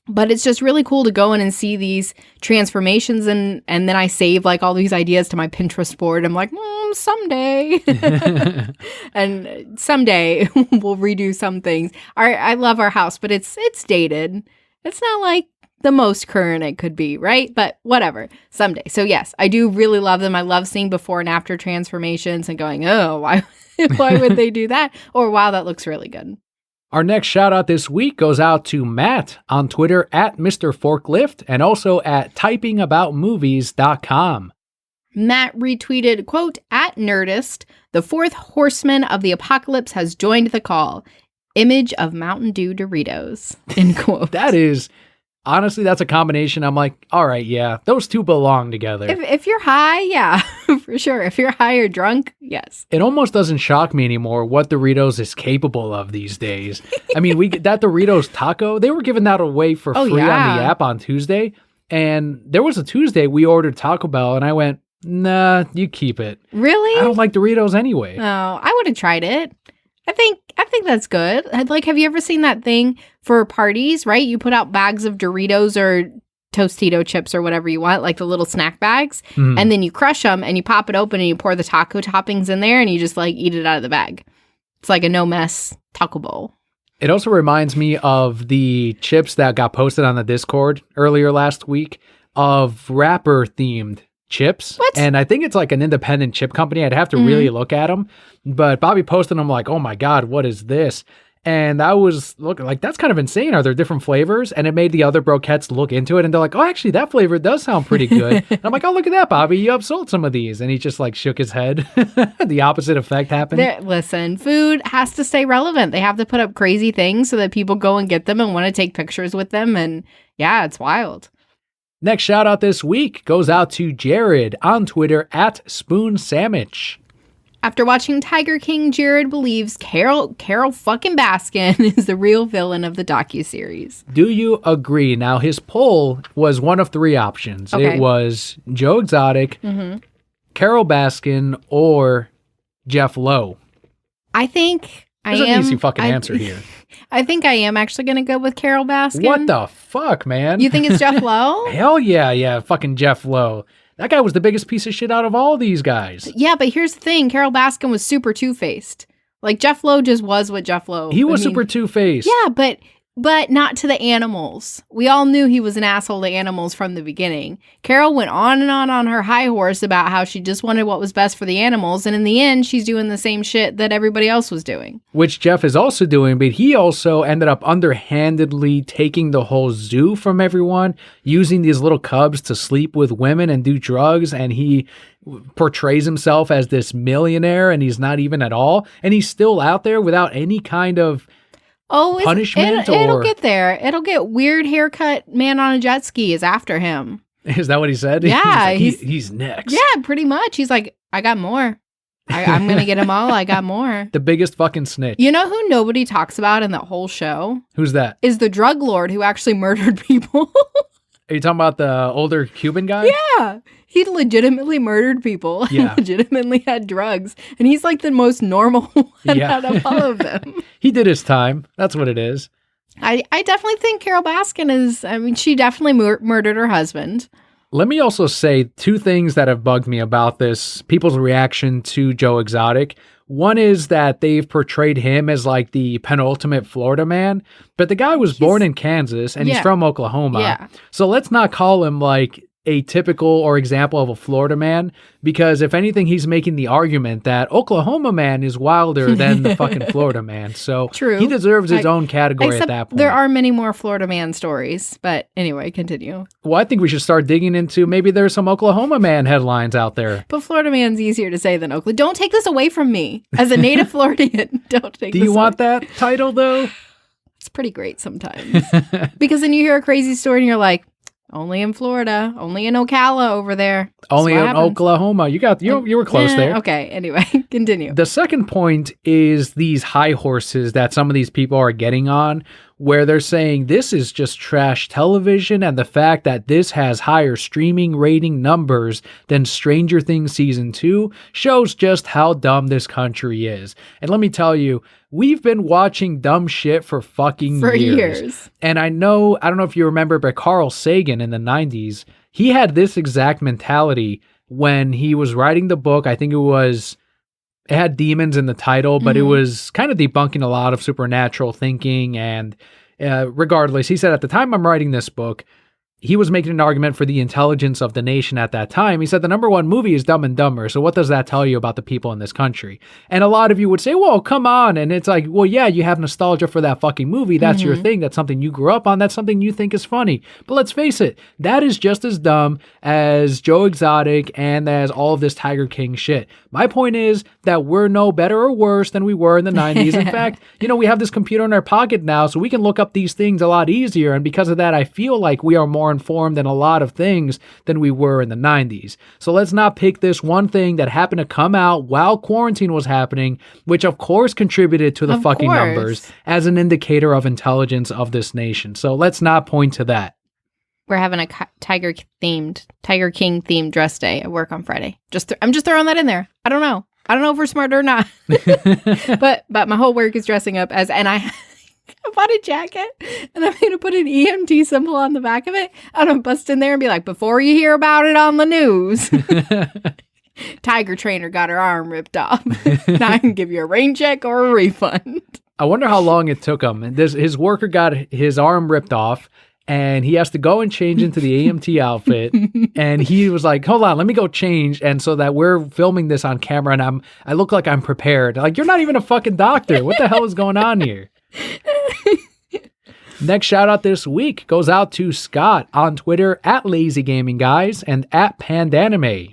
But it's just really cool to go in and see these transformations, and then I save like all these ideas to my Pinterest board. I'm like, someday. And someday we'll redo some things. I love our house, but it's dated. It's not like the most current it could be, right? But whatever, someday. So yes, I do really love them. I love seeing before and after transformations and going, oh, why would they do that? Or wow, that looks really good. Our next shout out this week goes out to Matt on Twitter @MrForklift and also at typingaboutmovies.com. Matt retweeted, quote, @Nerdist, the 4th horseman of the apocalypse has joined the call. Image of Mountain Dew Doritos, end quote. That is, honestly, that's a combination. I'm like, all right, yeah, those two belong together. If you're high, yeah, for sure. If you're high or drunk, yes. It almost doesn't shock me anymore what Doritos is capable of these days. I mean, we get that Doritos taco, they were giving that away for free on the app on Tuesday. And there was a Tuesday we ordered Taco Bell and I went, nah, you keep it. Really? I don't like Doritos anyway. Oh, I would have tried it. I think that's good. Like, have you ever seen that thing for parties, right? You put out bags of Doritos or Tostito chips or whatever you want, like the little snack bags, and then you crush them and you pop it open and you pour the taco toppings in there and you just like eat it out of the bag. It's like a no mess taco bowl. It also reminds me of the chips that got posted on the Discord earlier last week of rapper themed chips. What? And I think it's like an independent chip company. I'd have to really look at them. But Bobby posted them like, oh my God, what is this? And I was looking like, that's kind of insane. Are there different flavors? And it made the other brokettes look into it. And they're like, oh, actually, that flavor does sound pretty good. And I'm like, oh, look at that, Bobby. You upsold some of these. And he just like shook his head. The opposite effect happened. Listen, food has to stay relevant. They have to put up crazy things so that people go and get them and want to take pictures with them. And yeah, it's wild. Next shout out this week goes out to Jared on Twitter at Spoon Sandwich. After watching Tiger King, Jared believes Carol fucking Baskin is the real villain of the docuseries. Do you agree? Now, his poll was one of three options. Okay. It was Joe Exotic, Carol Baskin, or Jeff Lowe. I think There's an easy fucking answer here. I think I am actually going to go with Carol Baskin. What the fuck, man? You think it's Jeff Lowe? Hell yeah, fucking Jeff Lowe. That guy was the biggest piece of shit out of all these guys. Yeah, but here's the thing. Carol Baskin was super two-faced. Like, Jeff Lowe just was what Jeff Lowe. He was super two-faced. Yeah, but not to the animals. We all knew he was an asshole to animals from the beginning. Carol went on and on her high horse about how she just wanted what was best for the animals, and in the end, she's doing the same shit that everybody else was doing. Which Jeff is also doing, but he also ended up underhandedly taking the whole zoo from everyone, using these little cubs to sleep with women and do drugs, and he portrays himself as this millionaire, and he's not even at all, and he's still out there without any kind of punishment. It'll get there. It'll get weird haircut man on a jet ski is after him. Is that what he said? Yeah. He's next. Yeah, pretty much. He's like, I got more. I'm going to get them all. I got more. The biggest fucking snitch. You know who nobody talks about in that whole show? Who's that? Is the drug lord who actually murdered people. Are you talking about the older Cuban guy? Yeah. He legitimately murdered people. Yeah. Legitimately had drugs. And he's like the most normal one out of all of them. He did his time. That's what it is. I definitely think Carol Baskin is, she definitely murdered her husband. Let me also say two things that have bugged me about this, people's reaction to Joe Exotic. One is that they've portrayed him as like the penultimate Florida man, but the guy was born in Kansas and he's from Oklahoma. Yeah. So let's not call him like a typical or example of a Florida man, because if anything, he's making the argument that Oklahoma man is wilder than the fucking Florida man. So True. He deserves his own category at that point. There are many more Florida man stories, but anyway, continue. Well, I think we should start digging into maybe there's some Oklahoma man headlines out there. But Florida man's easier to say than Oakland. Don't take this away from me. As a native Floridian, don't take this Do you want away. that title though? It's pretty great sometimes. Because then you hear a crazy story and you're like, only in Florida, only in Ocala over there. Only in Oklahoma. You were close there. Okay, anyway, continue. The second point is these high horses that some of these people are getting on, where they're saying this is just trash television, and the fact that this has higher streaming rating numbers than Stranger Things Season 2 shows just how dumb this country is. And let me tell you, we've been watching dumb shit for fucking years. And I don't know if you remember, but Carl Sagan in the 90s, he had this exact mentality when he was writing the book. I think it had demons in the title, but it was kind of debunking a lot of supernatural thinking. And regardless, he said, at the time I'm writing this book, he was making an argument for the intelligence of the nation at that time. He said the number one movie is Dumb and Dumber. So what does that tell you about the people in this country? And a lot of you would say, well, come on. And it's like, well, yeah, you have nostalgia for that fucking movie. That's your thing. That's something you grew up on. That's something you think is funny. But let's face it, that is just as dumb as Joe Exotic and as all of this Tiger King shit. My point is that we're no better or worse than we were in the 90s. In fact, we have this computer in our pocket now, so we can look up these things a lot easier. And because of that, I feel like we are more informed in a lot of things than we were in the 90s. So let's not pick this one thing that happened to come out while quarantine was happening, which of course contributed to the fucking numbers as an indicator of intelligence of this nation. So let's not point to that. We're having a Tiger King themed dress day at work on Friday. I'm just throwing that in there. I don't know if we're smart or not. but my whole work is dressing up and I bought a jacket and I'm going to put an EMT symbol on the back of it. I'm going to bust in there and be like, before you hear about it on the news, tiger trainer got her arm ripped off. Now I can give you a rain check or a refund. I wonder how long it took him. His worker got his arm ripped off, and he has to go and change into the AMT outfit. And he was like, hold on, let me go change. And so that we're filming this on camera and I look like I'm prepared. Like, you're not even a fucking doctor. What the hell is going on here? Next shout out this week goes out to Scott on Twitter at Lazy Gaming Guys and at Pandanime.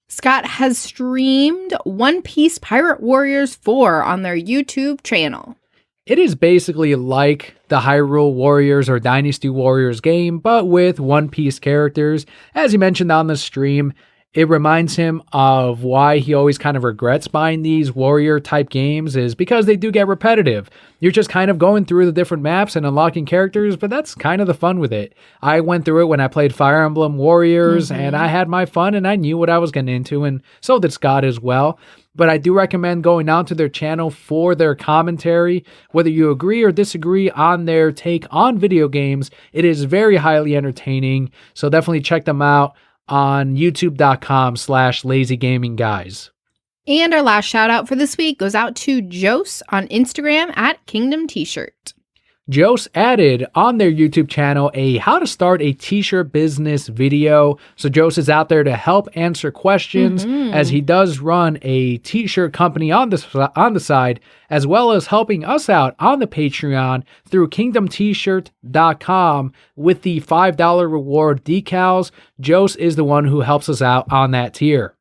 Scott has streamed One Piece Pirate Warriors 4 on their YouTube channel. It is basically like the Hyrule Warriors or Dynasty Warriors game, but with One Piece characters. As he mentioned on the stream, it reminds him of why he always kind of regrets buying these warrior type games is because they do get repetitive. You're just kind of going through the different maps and unlocking characters, but that's kind of the fun with it. I went through it when I played Fire Emblem Warriors and I had my fun and I knew what I was getting into, and so did Scott as well. But I do recommend going down to their channel for their commentary, whether you agree or disagree on their take on video games. It is very highly entertaining, so definitely check them out on youtube.com/lazygamingguys. And our last shout out for this week goes out to Jose on Instagram at Kingdom T-shirt. Jose added on their YouTube channel a how to start a t-shirt business video. So Jose is out there to help answer questions as he does run a t-shirt company on the side, as well as helping us out on the Patreon through kingdomtshirt.com with the $5 reward decals. Jose is the one who helps us out on that tier.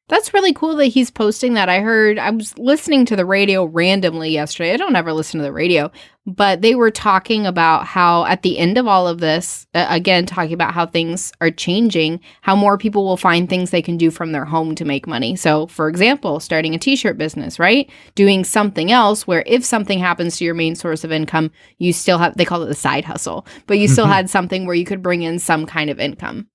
That's really cool that he's posting that. I was listening to the radio randomly yesterday. I don't ever listen to the radio, but they were talking about how at the end of all of this, again, talking about how things are changing, how more people will find things they can do from their home to make money. So, for example, starting a t-shirt business, right? Doing something else where if something happens to your main source of income, you still have, they call it the side hustle, but you still had something where you could bring in some kind of income.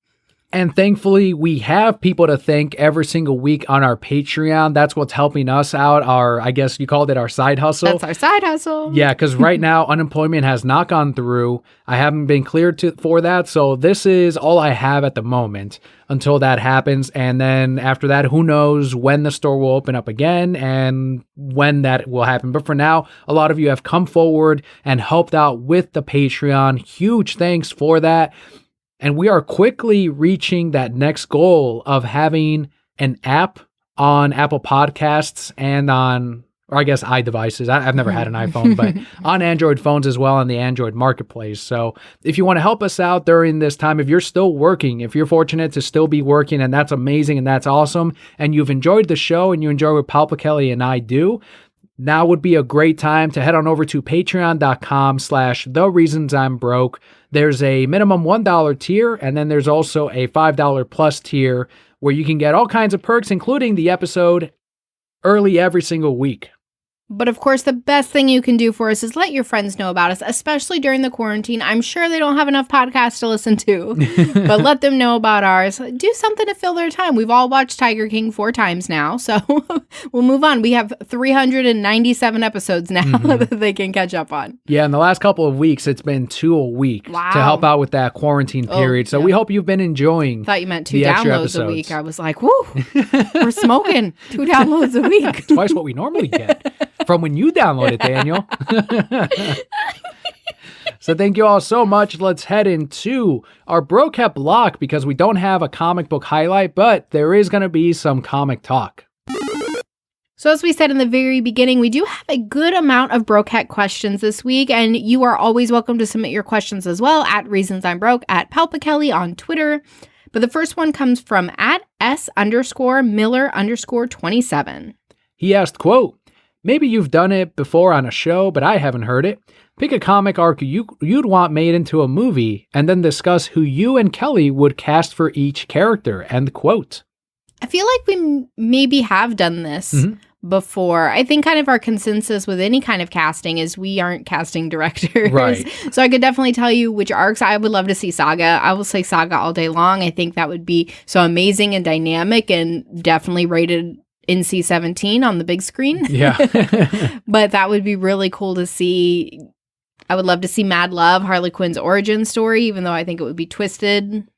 And thankfully, we have people to thank every single week on our Patreon. That's what's helping us out. I guess you called it our side hustle. That's our side hustle. Yeah, because right now, unemployment has not gone through. I haven't been cleared for that. So this is all I have at the moment until that happens. And then after that, who knows when the store will open up again and when that will happen. But for now, a lot of you have come forward and helped out with the Patreon. Huge thanks for that. And we are quickly reaching that next goal of having an app on Apple Podcasts and on, or I guess iDevices. I've never had an iPhone, but on Android phones as well on the Android marketplace. So if you want to help us out during this time, if you're still working, if you're fortunate to still be working, and that's amazing and that's awesome, and you've enjoyed the show and you enjoy what Papa Kelly and I do, now would be a great time to head on over to patreon.com/thereasonsimBroke. There's a minimum $1 tier, and then there's also a $5 plus tier where you can get all kinds of perks, including the episode early every single week. But of course, the best thing you can do for us is let your friends know about us, especially during the quarantine. I'm sure they don't have enough podcasts to listen to, but let them know about ours. Do something to fill their time. We've all watched Tiger King 4 times now, so we'll move on. We have 397 episodes now that they can catch up on. Yeah, in the last couple of weeks, it's been 2 a week to help out with that quarantine period. So we hope you've been enjoying. Thought you meant 2 downloads a week. I was like, woo, we're smoking 2 downloads a week. Twice what we normally get. From when you download it, Daniel. So thank you all so much. Let's head into our Brocat block because we don't have a comic book highlight, but there is going to be some comic talk. So as we said in the very beginning, we do have a good amount of Brocat questions this week, and you are always welcome to submit your questions as well at Reasons I'm Broke, at Palpa Kelly on Twitter. But the first one comes from at S_Miller_27. He asked, quote, "Maybe you've done it before on a show, but I haven't heard it. Pick a comic arc you'd want made into a movie, and then discuss who you and Kelly would cast for each character." End quote. I feel like we maybe have done this before. I think kind of our consensus with any kind of casting is we aren't casting directors. Right. So I could definitely tell you which arcs. I would love to see Saga. I will say Saga all day long. I think that would be so amazing and dynamic and definitely rated NC-17 on the big screen. Yeah. But that would be really cool to see. I would love to see Mad Love, Harley Quinn's origin story, even though I think it would be twisted,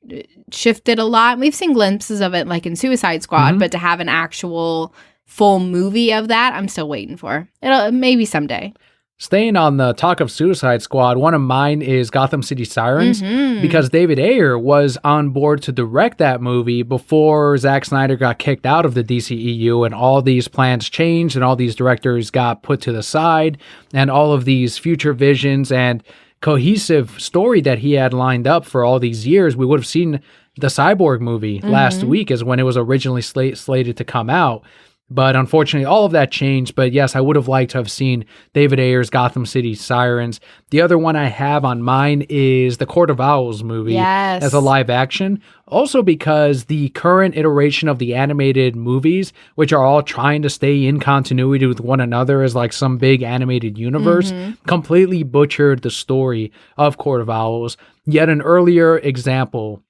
shifted a lot. We've seen glimpses of it like in Suicide Squad, but to have an actual full movie of that, I'm still waiting for. It'll maybe someday. Staying on the talk of Suicide Squad, one of mine is Gotham City Sirens, because David Ayer was on board to direct that movie before Zack Snyder got kicked out of the DCEU, and all these plans changed and all these directors got put to the side, and all of these future visions and cohesive story that he had lined up for all these years. We would have seen the Cyborg movie last week is when it was originally slated to come out. But unfortunately, all of that changed. But yes, I would have liked to have seen David Ayer's Gotham City Sirens. The other one I have on mine is the Court of Owls movie as a live action. Also because the current iteration of the animated movies, which are all trying to stay in continuity with one another as like some big animated universe, completely butchered the story of Court of Owls. Yet an earlier example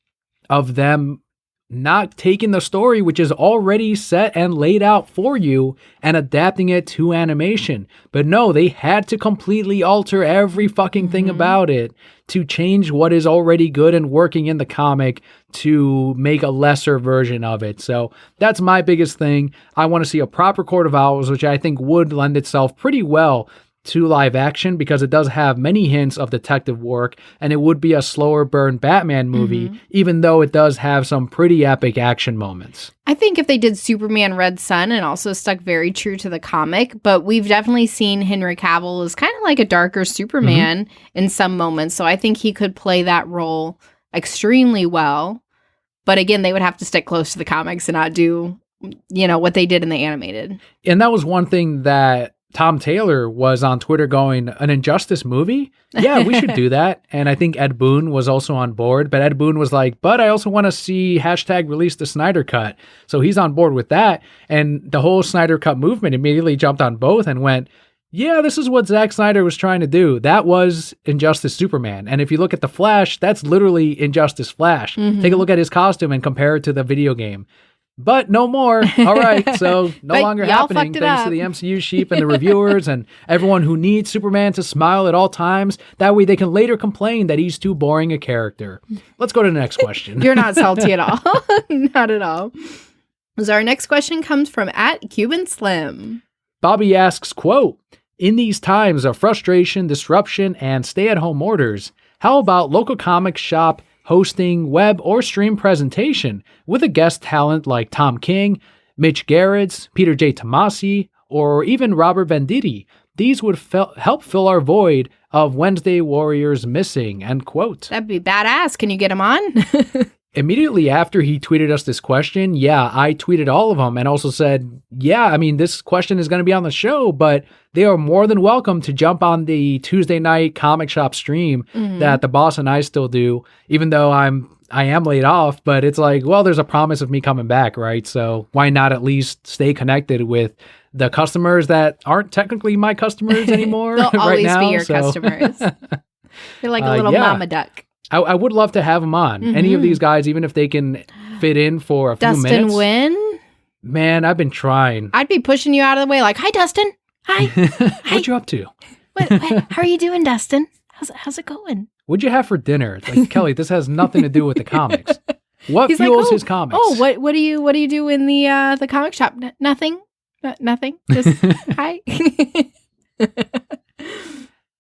of them not taking the story, which is already set and laid out for you, and adapting it to animation. But no, they had to completely alter every fucking thing about it to change what is already good and working in the comic to make a lesser version of it. So that's my biggest thing. I want to see a proper Court of Owls, which I think would lend itself pretty well to live action because it does have many hints of detective work, and it would be a slower burn Batman movie, even though it does have some pretty epic action moments. I think if they did Superman Red Sun and also stuck very true to the comic, but we've definitely seen Henry Cavill as kind of like a darker Superman in some moments, so I think he could play that role extremely well. But again, they would have to stick close to the comics and not do, what they did in the animated. And that was one thing that Tom Taylor was on Twitter going, an Injustice movie? Yeah, we should do that. And I think Ed Boon was also on board, but Ed Boon was like, but I also want to see #release the Snyder Cut. So he's on board with that. And the whole Snyder Cut movement immediately jumped on both and went, yeah, this is what Zack Snyder was trying to do. That was Injustice Superman. And if you look at The Flash, that's literally Injustice Flash. Take a look at his costume and compare it to the video game. But no more. All right, so no longer happening thanks to the MCU sheep and the reviewers and everyone who needs Superman to smile at all times. That way they can later complain that he's too boring a character. Let's go to the next question. You're not salty at all. Not at all. So our next question comes from @CubanSlim. Bobby asks, quote, in these times of frustration, disruption, and stay-at-home orders, how about local comic shop hosting, web, or stream presentation with a guest talent like Tom King, Mitch Gerrits, Peter J. Tomasi, or even Robert Venditti? These would help fill our void of Wednesday Warriors missing, end quote. That'd be badass. Can you get him on? Immediately after he tweeted us this question, I tweeted all of them and also said, this question is going to be on the show, but they are more than welcome to jump on the Tuesday night comic shop stream that the boss and I still do, even though I am laid off, but it's like, well, there's a promise of me coming back, right? So why not at least stay connected with the customers that aren't technically my customers anymore? They'll right always now, be your customers. They're like a little mama duck. I would love to have them on. Any of these guys, even if they can fit in for a few minutes. Dustin Wynn? Man, I've been trying. I'd be pushing you out of the way like, hi, Dustin. Hi. What you up to? What, how are you doing, Dustin? How's it going? What'd you have for dinner? It's like, Kelly, this has nothing to do with the comics. What He's fuels like, his comics? Oh, what do you do in the comic shop? Nothing. Nothing. Just hi.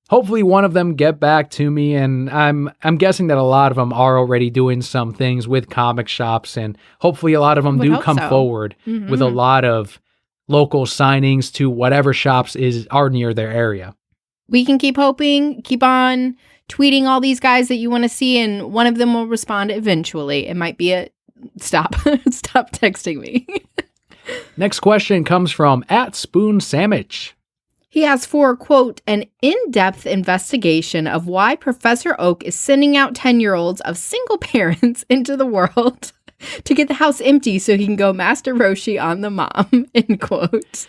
Hopefully one of them get back to me, and I'm guessing that a lot of them are already doing some things with comic shops, and hopefully a lot of them do come forward with a lot of local signings to whatever shops are near their area. We can keep hoping, keep on tweeting all these guys that you want to see, and one of them will respond eventually. It might be a stop texting me. Next question comes from @SpoonSandwich. He asks for, quote, an in-depth investigation of why Professor Oak is sending out 10-year-olds of single parents into the world to get the house empty so he can go Master Roshi on the mom, end quote.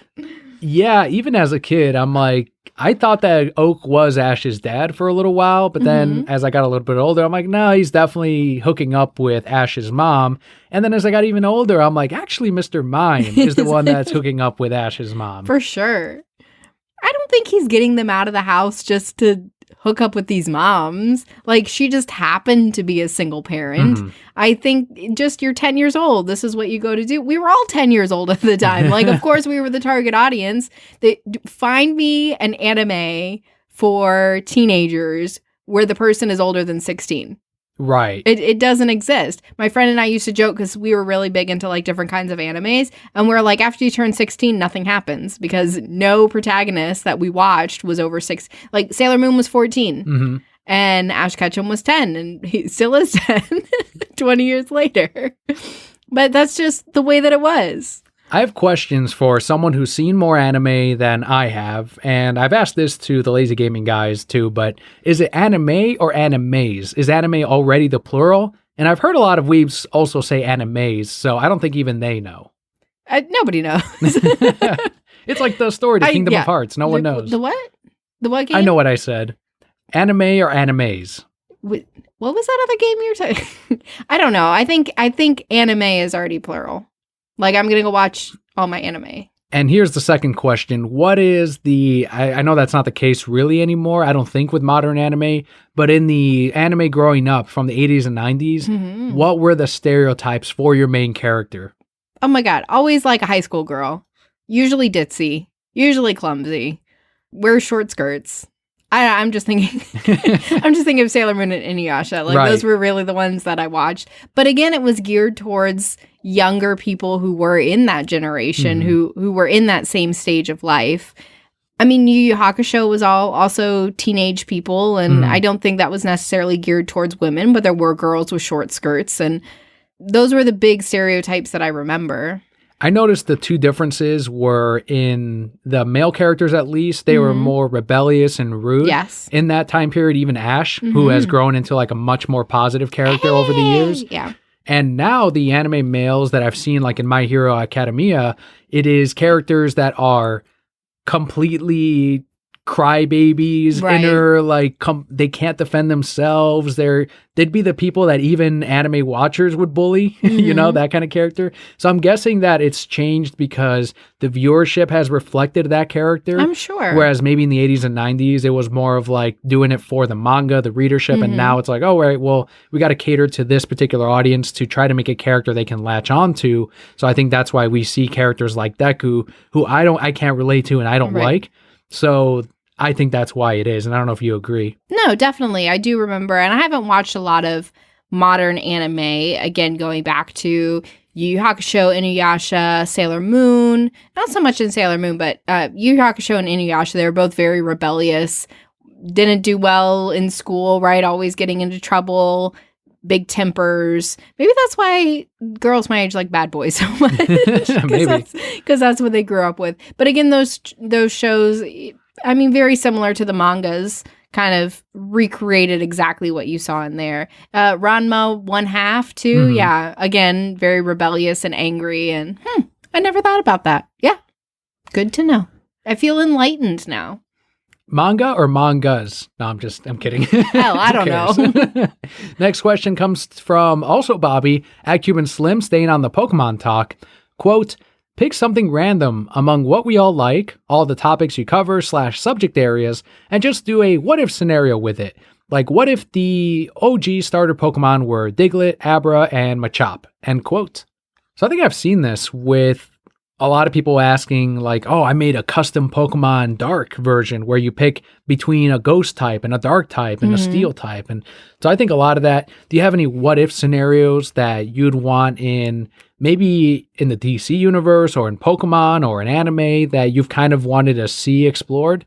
Yeah, even as a kid, I'm like, I thought that Oak was Ash's dad for a little while, but then as I got a little bit older, I'm like, no, he's definitely hooking up with Ash's mom. And then as I got even older, I'm like, actually, Mr. Mime is the one that's hooking up with Ash's mom. For sure. I don't think he's getting them out of the house just to hook up with these moms. Like, she just happened to be a single parent. Mhm. I think just you're 10 years old. This is what you go to do. We were all 10 years old at the time. Like, of course, we were the target audience. Find me an anime for teenagers where the person is older than 16. Right. It doesn't exist. My friend and I used to joke because we were really big into like different kinds of animes. And we're like, after you turn 16, nothing happens because no protagonist that we watched was over 6. Like Sailor Moon was 14 Mhm. and Ash Ketchum was 10 and he still is 10 20 years later. But that's just the way that it was. I have questions for someone who's seen more anime than I have, and I've asked this to the Lazy Gaming guys too, but is it anime or animes? Is anime already the plural? And I've heard a lot of weebs also say animes, so I don't think even they know. Nobody knows. It's like the story to Kingdom of Hearts. No one knows. The what? The what game? I know what I said. Anime or animes? What was that other game you were talking? I don't know. I think anime is already plural. Like, I'm going to go watch all my anime. And here's the second question. What is I know that's not the case really anymore, I don't think, with modern anime, but in the anime growing up from the 80s and 90s, what were the stereotypes for your main character? Oh my God. Always like a high school girl. Usually ditzy. Usually clumsy. Wears short skirts. I'm just thinking of Sailor Moon and Inuyasha. Like, those were really the ones that I watched. But again, it was geared towards younger people who were in that generation, who were in that same stage of life. I mean, Yu Yu Hakusho was also teenage people, and I don't think that was necessarily geared towards women, but there were girls with short skirts, and those were the big stereotypes that I remember. I noticed the two differences were in the male characters, at least. They were more rebellious and rude. Yes. In that time period, even Ash, who has grown into like a much more positive character over the years. Yeah. And now the anime males that I've seen, like in My Hero Academia, it is characters that are completely crybabies, inner, like, they can't defend themselves. They'd be the people that even anime watchers would bully, you know, that kind of character. So I'm guessing that it's changed because the viewership has reflected that character. I'm sure. Whereas maybe in the 80s and 90s, it was more of like doing it for the manga, the readership. And now it's like, oh, right, well, we got to cater to this particular audience to try to make a character they can latch on to. So I think that's why we see characters like Deku, who I can't relate to and I don't like. So I think that's why it is, and I don't know if you agree. No, definitely. I do remember, and I haven't watched a lot of modern anime, again, going back to Yu Yu Hakusho, Inuyasha, Sailor Moon. Not so much in Sailor Moon, but Yu Yu Hakusho and Inuyasha, they were both very rebellious, didn't do well in school, right? Always getting into trouble, big tempers. Maybe that's why girls my age like bad boys so much. Maybe. Because that's what they grew up with. But again, those shows, I mean, very similar to the mangas, kind of recreated exactly what you saw in there. Ranma 1/2 too. Yeah. Again, very rebellious and angry. And I never thought about that. Yeah. Good to know. I feel enlightened now. Manga or mangas? No, I'm kidding. Hell, I don't know. Next question comes from also Bobby at Cuban Slim, staying on the Pokemon talk. Quote, pick something random among what we all like, all the topics you cover / subject areas, and just do a what if scenario with it. Like, what if the OG starter Pokemon were Diglett, Abra, and Machop? End quote. So I think I've seen this with a lot of people asking, like, oh, I made a custom Pokemon Dark version where you pick between a Ghost type and a Dark type and a Steel type. And so I think a lot of that, do you have any what if scenarios that you'd want in maybe in the DC universe or in Pokemon or an anime that you've kind of wanted to see explored?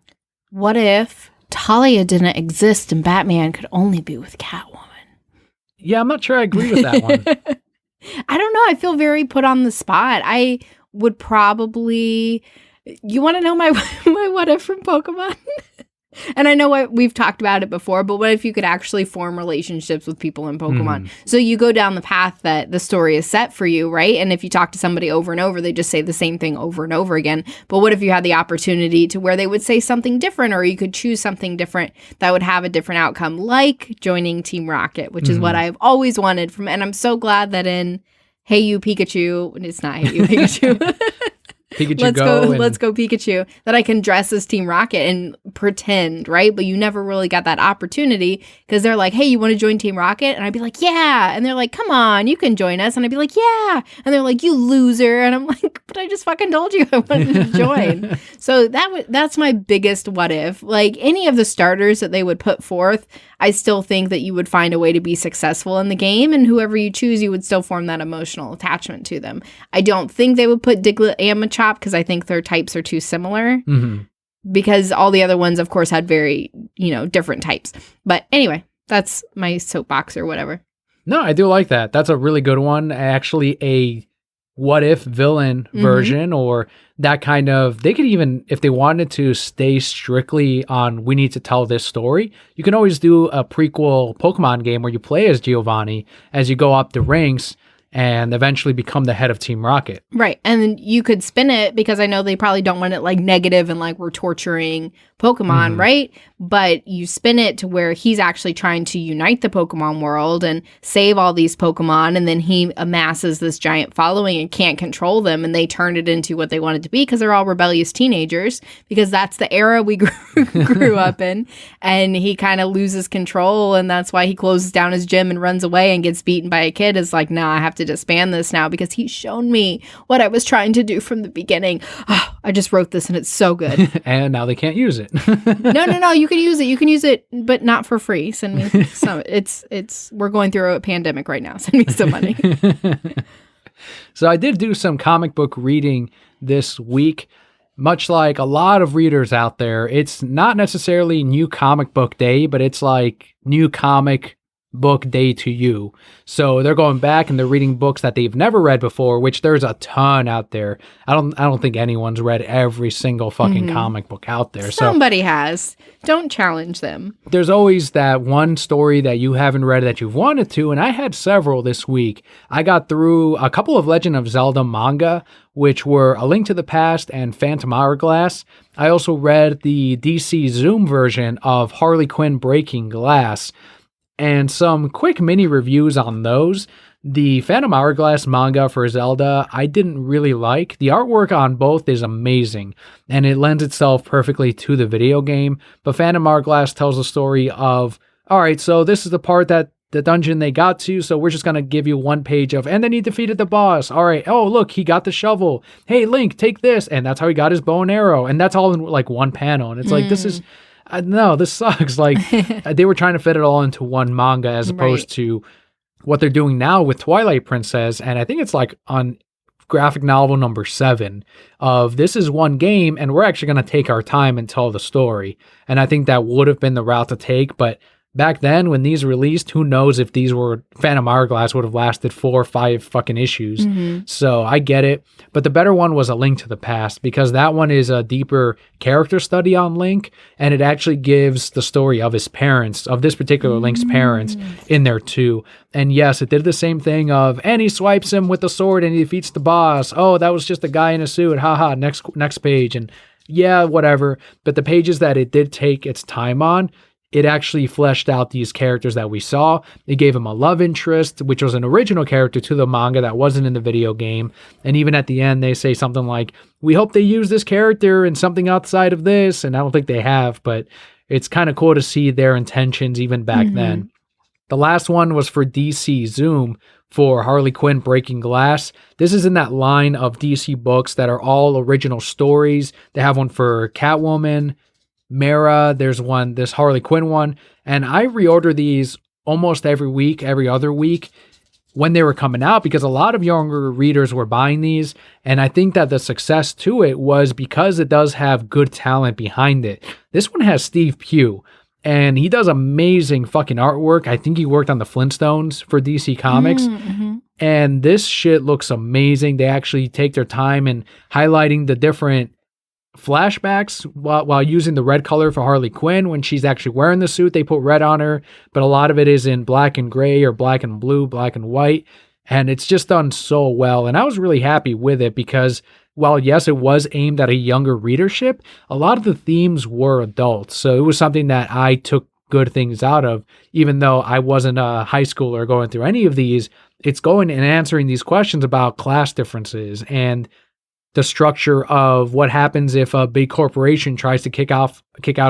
What if Talia didn't exist and Batman could only be with Catwoman? Yeah, I'm not sure I agree with that one. I don't know. I feel very put on the spot. I would probably... You want to know my what if from Pokemon? And I know we've talked about it before, but what if you could actually form relationships with people in Pokemon? So you go down the path that the story is set for you, right? And if you talk to somebody over and over, they just say the same thing over and over again. But what if you had the opportunity to where they would say something different, or you could choose something different that would have a different outcome, like joining Team Rocket, which is what I've always wanted from, and I'm so glad that in Hey You Pikachu, it's not Hey You Pikachu. Pikachu let's Go. let's go Pikachu, that I can dress as Team Rocket and pretend, right? But you never really got that opportunity because they're like, hey, you want to join Team Rocket? And I'd be like, yeah. And they're like, come on, you can join us. And I'd be like, yeah. And they're like, you loser. And I'm like, but I just fucking told you I wanted to join. So that's my biggest what if. Like any of the starters that they would put forth, I still think that you would find a way to be successful in the game, and whoever you choose, you would still form that emotional attachment to them. I don't think they would put Diglett and Machop because I think their types are too similar. Mm-hmm. Because all the other ones, of course, had very, different types. But anyway, that's my soapbox or whatever. No, I do like that. That's a really good one. Actually, a what if villain version, or that kind of, they could even, if they wanted to stay strictly on we need to tell this story, you can always do a prequel Pokemon game where you play as Giovanni as you go up the ranks and eventually become the head of Team Rocket. Right. And then you could spin it, because I know they probably don't want it like negative and like we're torturing Pokemon, right? But you spin it to where he's actually trying to unite the Pokemon world and save all these Pokemon, and then he amasses this giant following and can't control them, and they turn it into what they want it to be because they're all rebellious teenagers, because that's the era we grew up in. And he kind of loses control, and that's why he closes down his gym and runs away and gets beaten by a kid. Is like, nah, I have to disband this now because he's shown me what I was trying to do from the beginning. Oh, I just wrote this and it's so good. And now they can't use it. No. You can use it. You can use it, but not for free. Send me some. We're going through a pandemic right now. Send me some money. So I did do some comic book reading this week. Much like a lot of readers out there, it's not necessarily new comic book day, but it's like new comic book day to you. So they're going back and they're reading books that they've never read before, which there's a ton out there. I don't think anyone's read every single fucking comic book out there. Somebody has. Don't challenge them. There's always that one story that you haven't read that you've wanted to, and I had several this week. I got through a couple of Legend of Zelda manga, which were A Link to the Past and Phantom Hourglass. I also read the DC Zoom version of Harley Quinn Breaking Glass. And some quick mini reviews on those. The Phantom Hourglass manga for Zelda, I didn't really like. The artwork on both is amazing, and it lends itself perfectly to the video game. But Phantom Hourglass tells a story of, all right, so this is the part that the dungeon they got to, so we're just going to give you one page of, and then he defeated the boss. All right, oh, look, he got the shovel. Hey, Link, take this. And that's how he got his bow and arrow. And that's all in like one panel. And it's like, this is... no, this sucks. Like, they were trying to fit it all into one manga as opposed to what they're doing now with Twilight Princess. And I think it's like on graphic novel number 7 of this is one game and we're actually going to take our time and tell the story. And I think that would have been the route to take. But back then when these released, who knows if these were Phantom Hourglass would have lasted 4 or 5 fucking issues. So I get it. But the better one was A Link to the Past, because that one is a deeper character study on Link, and it actually gives the story of his parents, of this particular Link's parents in there too. And yes, it did the same thing of, and he swipes him with the sword and he defeats the boss. Oh, that was just a guy in a suit. Haha, next page. And yeah, whatever. But the pages that it did take its time on, it actually fleshed out these characters that we saw. It gave him a love interest, which was an original character to the manga that wasn't in the video game. And even at the end, they say something like, we hope they use this character in something outside of this. And I don't think they have, but it's kind of cool to see their intentions even back then. The last one was for DC Zoom for Harley Quinn Breaking Glass. This is in that line of DC books that are all original stories. They have one for Catwoman, Mara, there's one, this Harley Quinn one, and I reorder these almost every week, every other week when they were coming out, because a lot of younger readers were buying these, and I think that the success to it was because it does have good talent behind it. This one has Steve Pugh, and he does amazing fucking artwork. I think he worked on the Flintstones for DC Comics, and this shit looks amazing. They actually take their time in highlighting the different flashbacks while using the red color for Harley Quinn. When she's actually wearing the suit, they put red on her, but a lot of it is in black and gray or black and blue, black and white, and it's just done so well. And I was really happy with it because while yes, it was aimed at a younger readership, a lot of the themes were adult, so it was something that I took good things out of. Even though I wasn't a high schooler going through any of these, it's going and answering these questions about class differences and the structure of what happens if a big corporation tries to kick out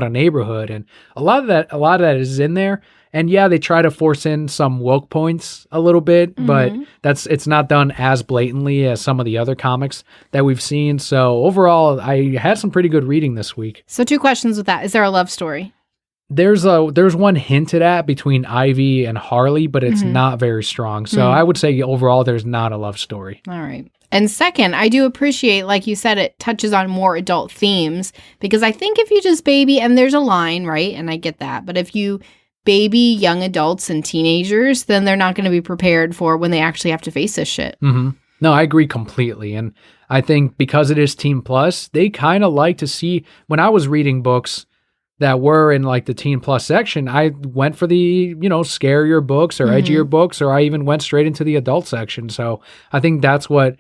a neighborhood. And a lot of that is in there. And yeah, they try to force in some woke points a little bit, but it's not done as blatantly as some of the other comics that we've seen. So overall, I had some pretty good reading this week. So 2 questions with that. Is there a love story? There's one hinted at between Ivy and Harley, but it's not very strong. So I would say overall, there's not a love story. All right. And second, I do appreciate, like you said, it touches on more adult themes, because I think if you just baby, and there's a line, right? And I get that. But if you baby young adults and teenagers, then they're not going to be prepared for when they actually have to face this shit. No, I agree completely. And I think because it is Teen Plus, they kind of like to see, when I was reading books that were in like the Teen Plus section, I went for the, scarier books or edgier books, or I even went straight into the adult section. So I think that's what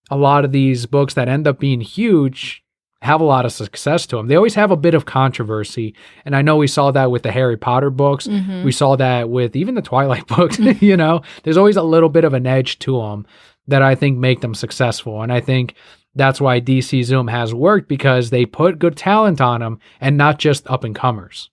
a lot of these books that end up being huge have a lot of success to them. They always have a bit of controversy. And I know we saw that with the Harry Potter books. We saw that with even the Twilight books, there's always a little bit of an edge to them that I think make them successful. And I think that's why DC Zoom has worked, because they put good talent on them and not just up and comers.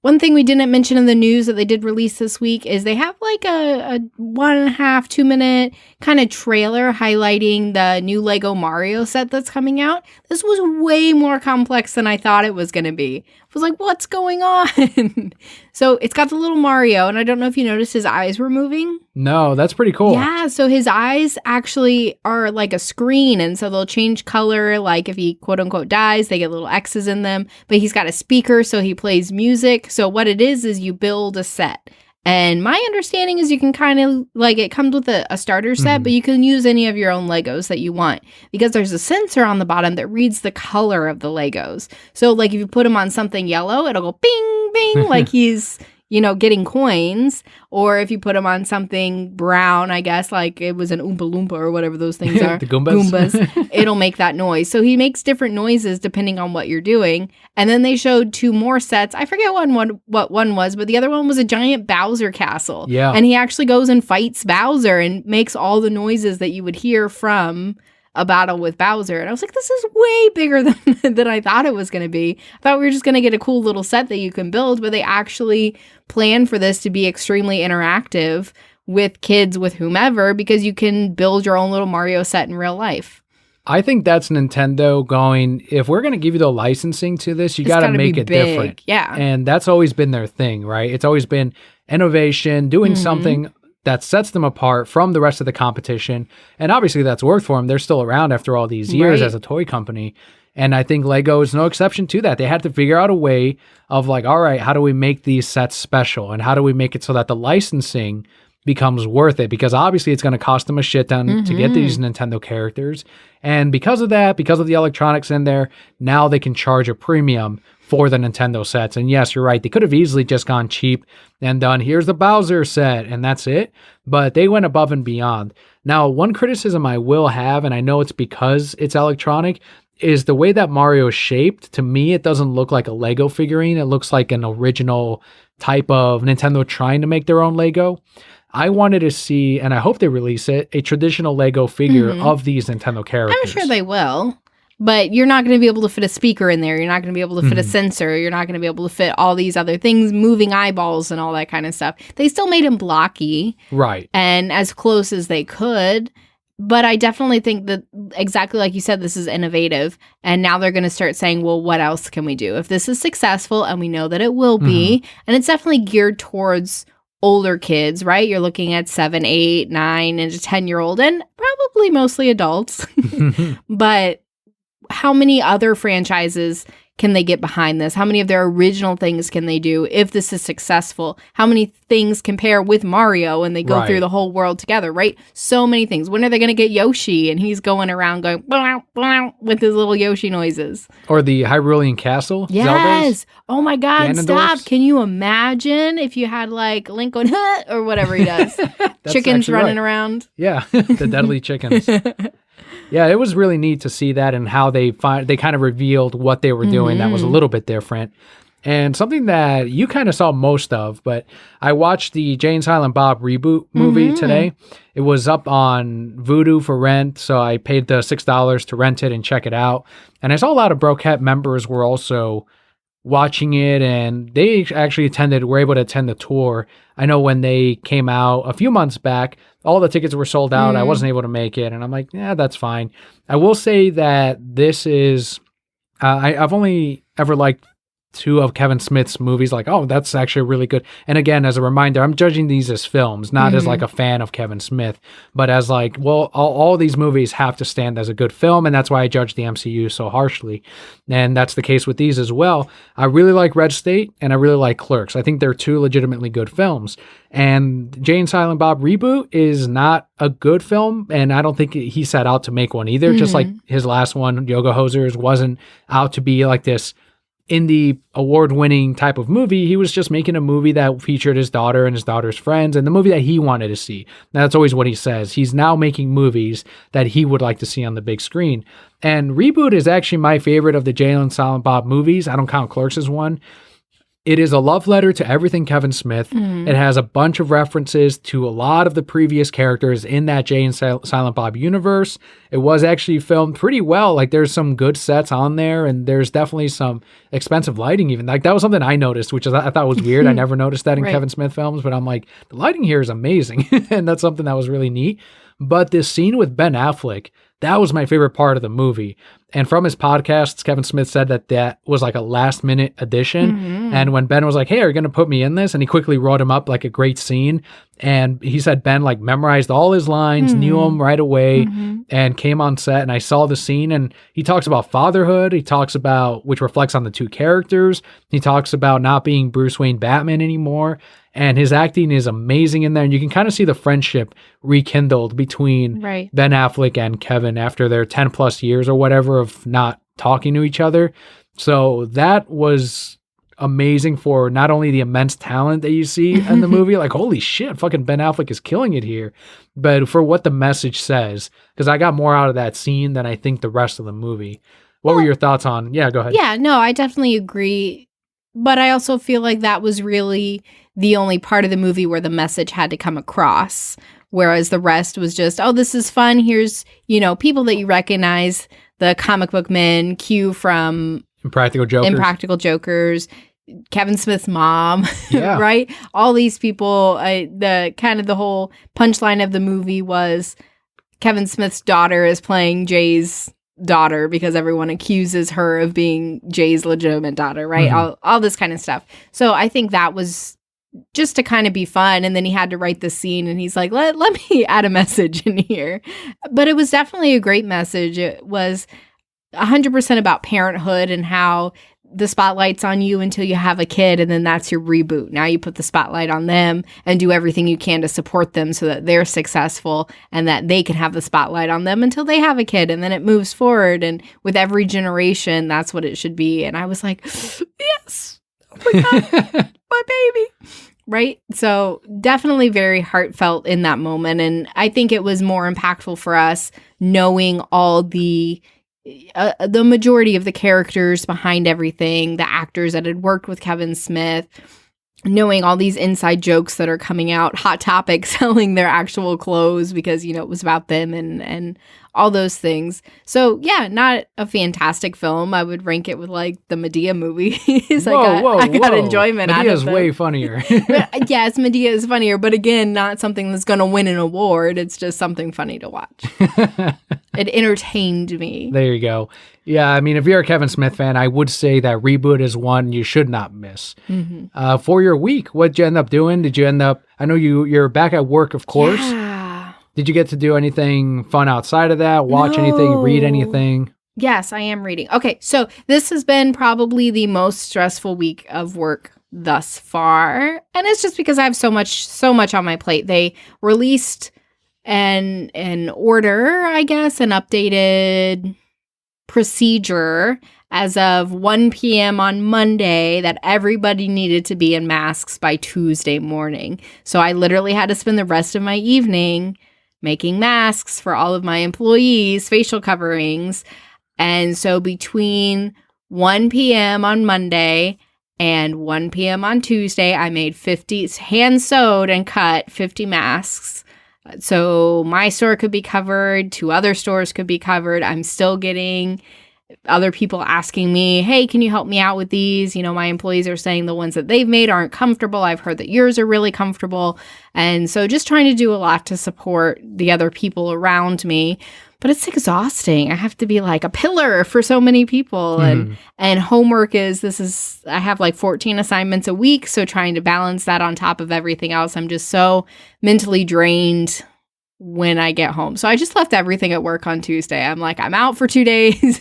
One thing we didn't mention in the news that they did release this week is they have like a 1.5, 2 minute kind of trailer highlighting the new Lego Mario set that's coming out. This was way more complex than I thought it was going to be. I was like, what's going on? So it's got the little Mario, and I don't know if you noticed his eyes were moving. No, that's pretty cool. Yeah, so his eyes actually are like a screen, and so they'll change color. Like if he quote unquote dies, they get little X's in them, but he's got a speaker, so he plays music. So what it is you build a set. And my understanding is you can kind of, like, it comes with a starter set, but you can use any of your own Legos that you want, because there's a sensor on the bottom that reads the color of the Legos. So, like, if you put them on something yellow, it'll go bing, bing, like he's, getting coins. Or if you put them on something brown, I guess, like it was an Oompa Loompa or whatever those things are. The Goombas. It'll make that noise. So he makes different noises depending on what you're doing. And then they showed 2 more sets. I forget what one was, but the other one was a giant Bowser castle. Yeah. And he actually goes and fights Bowser and makes all the noises that you would hear from a battle with Bowser. And I was like, this is way bigger than I thought it was going to be. I thought we were just going to get a cool little set that you can build, but they actually plan for this to be extremely interactive with kids, with whomever, because you can build your own little Mario set in real life. I think that's Nintendo going, if we're going to give you the licensing to this, you got to make it big. different. Yeah. And that's always been their thing, right? It's always been innovation, doing something that sets them apart from the rest of the competition. And obviously that's worked for them. They're still around after all these years as a toy company. And I think Lego is no exception to that. They had to figure out a way of like, all right, how do we make these sets special? And how do we make it so that the licensing becomes worth it? Because obviously it's going to cost them a shit ton to get these Nintendo characters. And because of that, because of the electronics in there, now they can charge a premium for the Nintendo sets. And yes, you're right. They could have easily just gone cheap and done, here's the Bowser set, and that's it. But they went above and beyond. Now, one criticism I will have, and I know it's because it's electronic, is the way that Mario is shaped. To me, it doesn't look like a Lego figurine. It looks like an original type of Nintendo trying to make their own Lego. I wanted to see, and I hope they release it, a traditional Lego figure of these Nintendo characters. I'm sure they will. But you're not going to be able to fit a speaker in there. You're not going to be able to fit a sensor. You're not going to be able to fit all these other things, moving eyeballs and all that kind of stuff. They still made him blocky. Right. And as close as they could. But I definitely think that, exactly like you said, this is innovative. And now they're going to start saying, well, what else can we do? If this is successful, and we know that it will be, and it's definitely geared towards older kids, right? You're looking at 7, 8, 9, and a 10-year-old, and probably mostly adults. But how many other franchises can they get behind this? How many of their original things can they do if this is successful? How many things compare with Mario and they go through the whole world together, right? So many things. When are they going to get Yoshi and he's going around going blah, blah, with his little Yoshi noises? Or the Hyrulean Castle? Yes. Zeldas? Oh my God, stop. Can you imagine if you had like Link going, or whatever he does? Chickens running around. Yeah, the deadly chickens. Yeah, it was really neat to see that and how they kind of revealed what they were doing that was a little bit different. And something that you kind of saw most of, but I watched the Jay and Silent Bob reboot movie today. It was up on Vudu for rent, so I paid the $6 to rent it and check it out. And I saw a lot of Broquette members were also watching it, and they actually were able to attend the tour. I know when they came out a few months back, all the tickets were sold out. I wasn't able to make it, and I'm like, yeah, that's fine. I will say that this is, I've only ever liked 2 of Kevin Smith's movies, like, oh, that's actually really good. And again, as a reminder, I'm judging these as films, not as like a fan of Kevin Smith, but as like, well, all these movies have to stand as a good film, and that's why I judge the MCU so harshly. And that's the case with these as well. I really like Red State, and I really like Clerks. I think they're 2 legitimately good films. And Jay and Silent Bob reboot is not a good film, and I don't think he set out to make one either. Just like his last one, Yoga Hosers, wasn't out to be like this indie award-winning type of movie. He was just making a movie that featured his daughter and his daughter's friends, and the movie that he wanted to see. That's always what he says. He's now making movies that he would like to see on the big screen. And Reboot is actually my favorite of the Jay and Silent Bob movies. I don't count Clerks as one. It is a love letter to everything Kevin Smith. It has a bunch of references to a lot of the previous characters in that Jay and Silent Bob universe. It was actually filmed pretty well. Like, there's some good sets on there, and there's definitely some expensive lighting even. Like, that was something I noticed, which I thought was weird. I never noticed that in Kevin Smith films, but I'm like, the lighting here is amazing. And that's something that was really neat. But this scene with Ben Affleck, that was my favorite part of the movie. And from his podcasts, Kevin Smith said that was like a last minute addition. And when Ben was like, hey, are you going to put me in this? And he quickly wrote him up like a great scene. And he said Ben like memorized all his lines, knew them right away, and came on set. And I saw the scene, and he talks about fatherhood. He talks about, which reflects on the 2 characters. He talks about not being Bruce Wayne Batman anymore. And his acting is amazing in there. And you can kind of see the friendship rekindled between Ben Affleck and Kevin after their 10 plus years or whatever of not talking to each other. So that was amazing for not only the immense talent that you see in the movie, like, holy shit, fucking Ben Affleck is killing it here, but for what the message says, because I got more out of that scene than I think the rest of the movie. What were your thoughts on? Yeah, go ahead. Yeah, no, I definitely agree. But I also feel like that was really the only part of the movie where the message had to come across. Whereas the rest was just, oh, this is fun. Here's, people that you recognize, the comic book men, Q from Impractical Jokers, Kevin Smith's mom, right? All these people, the whole punchline of the movie was Kevin Smith's daughter is playing Jay's daughter because everyone accuses her of being Jay's legitimate daughter, right? All this kind of stuff. So I think that was just to kind of be fun. And then he had to write the scene, and he's like, let me add a message in here. But it was definitely a great message. It was 100% about parenthood and how the spotlight's on you until you have a kid, and then that's your reboot. Now you put the spotlight on them and do everything you can to support them so that they're successful and that they can have the spotlight on them until they have a kid, and then it moves forward. And with every generation, that's what it should be. And I was like, yes, oh my God, my baby. Right? So definitely very heartfelt in that moment. And I think it was more impactful for us knowing all the majority of the characters behind everything, the actors that had worked with Kevin Smith, knowing all these inside jokes that are coming out, Hot Topic selling their actual clothes because, it was about them and all those things. So yeah, not a fantastic film. I would rank it with like the Medea movie. I got enjoyment out of it. Medea's way funnier. Yes, Medea is funnier, but again, not something that's going to win an award. It's just something funny to watch. It entertained me. There you go. Yeah, I mean, if you're a Kevin Smith fan, I would say that Reboot is one you should not miss. For your week, what did you end up doing? I know you're back at work, of course. Yeah. Did you get to do anything fun outside of that? Watch anything? Read anything? Yes, I am reading. Okay, so this has been probably the most stressful week of work thus far. And it's just because I have so much on my plate. They released an order, I guess, an updated procedure as of 1 p.m. on Monday that everybody needed to be in masks by Tuesday morning. So I literally had to spend the rest of my evening making masks for all of my employees, facial coverings. And so between 1 p.m. on Monday And 1 p.m. on Tuesday, I made 50, hand sewed and cut 50 masks. So my store could be covered, 2 other stores could be covered. I'm still getting other people asking me, hey, can you help me out with these? You know, my employees are saying the ones that they've made aren't comfortable. I've heard that yours are really comfortable. And so just trying to do a lot to support the other people around me. But it's exhausting. I have to be like a pillar for so many people. And homework I have like 14 assignments a week. So trying to balance that on top of everything else, I'm just so mentally drained when I get home. So I just left everything at work on Tuesday. I'm like, I'm out for 2 days.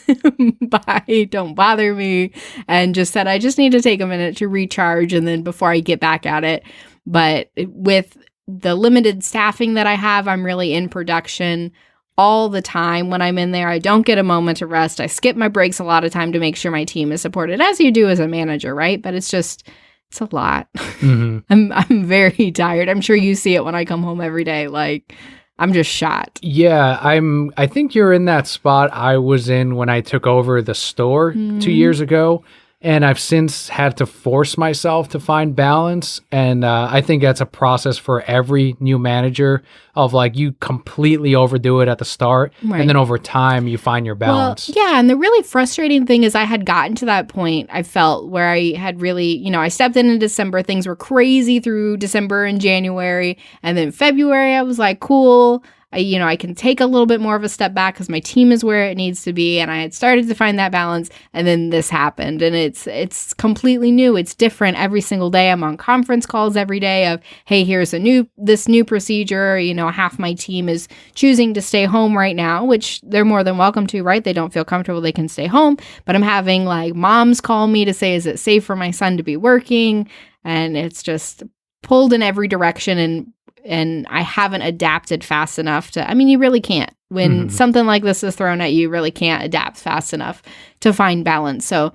Bye. Don't bother me. And just said, I just need to take a minute to recharge. And then before I get back at it. But with the limited staffing that I have, I'm really in production all the time. When I'm in there, I don't get a moment to rest. I skip my breaks a lot of time to make sure my team is supported, as you do as a manager, right? But it's a lot. I'm very tired. I'm sure you see it when I come home every day. Like, I'm just shot. Yeah, I think you're in that spot I was in when I took over the store 2 years ago. And I've since had to force myself to find balance. And I think that's a process for every new manager of like, you completely overdo it at the start. Right. And then over time, you find your balance. Well, yeah. And the really frustrating thing is I had gotten to that point, I felt, where I had really, I stepped in December. Things were crazy through December and January. And then February, I was like, cool. I can take a little bit more of a step back because my team is where it needs to be. And I had started to find that balance. And then this happened. And it's completely new. It's different every single day. I'm on conference calls every day of, hey, here's this new procedure. Half my team is choosing to stay home right now, which they're more than welcome to, right? They don't feel comfortable. They can stay home. But I'm having like moms call me to say, is it safe for my son to be working? And it's just pulled in every direction. And I haven't adapted fast enough you really can't. When something like this is thrown at you, you really can't adapt fast enough to find balance. So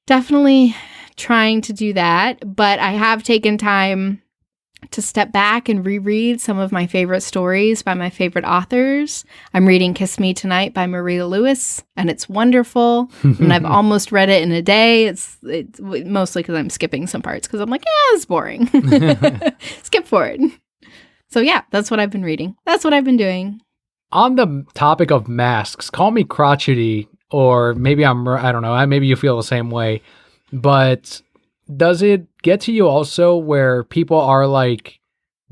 definitely trying to do that. But I have taken time to step back and reread some of my favorite stories by my favorite authors. I'm reading Kiss Me Tonight by Maria Lewis, and it's wonderful. And I've almost read it in a day. It's mostly because I'm skipping some parts because I'm like, yeah, it's boring. Skip forward. So yeah, that's what I've been reading. That's what I've been doing. On the topic of masks, call me crotchety, or maybe I don't know, maybe you feel the same way, but does it get to you also where people are like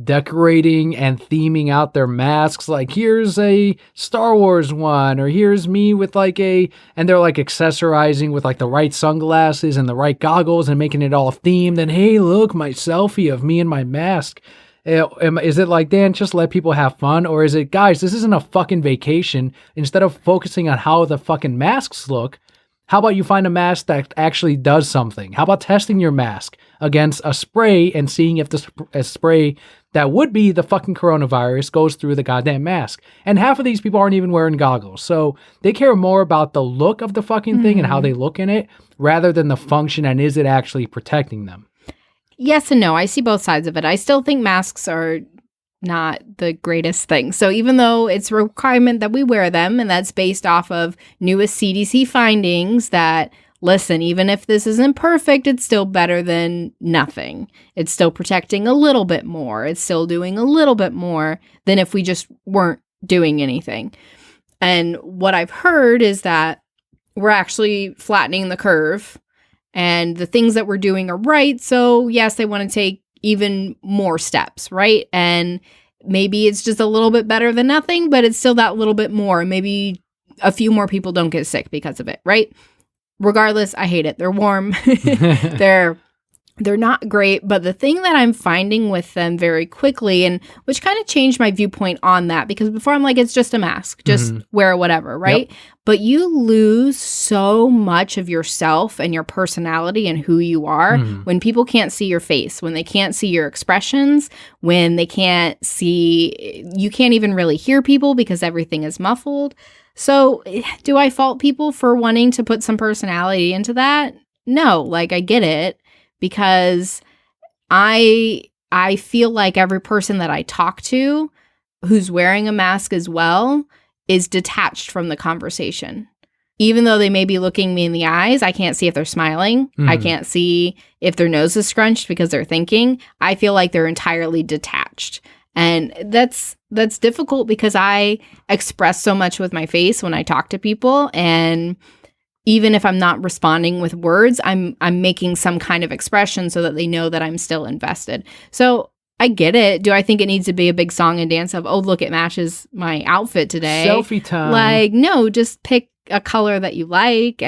decorating and theming out their masks? Like, here's a Star Wars one, or here's me with and they're like accessorizing with like the right sunglasses and the right goggles and making it all themed. And hey, look, my selfie of me and my mask. Is it like, Dan, just let people have fun? Or is it, guys, this isn't a fucking vacation. Instead of focusing on how the fucking masks look, how about you find a mask that actually does something? How about testing your mask against a spray and seeing if a spray that would be the fucking coronavirus goes through the goddamn mask? And half of these people aren't even wearing goggles. So they care more about the look of the fucking thing and how they look in it rather than the function and is it actually protecting them? Yes and no. I see both sides of it. I still think masks are not the greatest thing. So even though it's a requirement that we wear them, and that's based off of newest CDC findings that, listen, even if this isn't perfect, it's still better than nothing. It's still protecting a little bit more. It's still doing a little bit more than if we just weren't doing anything. And what I've heard is that we're actually flattening the curve. And the things that we're doing are right. So yes, they want to take even more steps, right? And maybe it's just a little bit better than nothing, but it's still that little bit more. Maybe a few more people don't get sick because of it, right? Regardless, I hate it. They're warm. They're not great, but the thing that I'm finding with them very quickly, and which kind of changed my viewpoint on that, because before I'm like, it's just a mask, just wear whatever, right? Yep. But you lose so much of yourself and your personality and who you are when people can't see your face, when they can't see your expressions, when they can't see, you can't even really hear people because everything is muffled. So do I fault people for wanting to put some personality into that? No, like I get it. Because I feel like every person that I talk to who's wearing a mask as well is detached from the conversation. even though they may be looking me in the eyes, I can't see if they're smiling. I can't see if their nose is scrunched because they're thinking. I feel like they're entirely detached. And that's difficult because I express so much with my face when I talk to people. And even if I'm not responding with words, I'm making some kind of expression so that they know that I'm still invested. So I get it. Do I think it needs to be a big song and dance of, oh, look, it matches my outfit today? Selfie time. Like, no, just pick a color that you like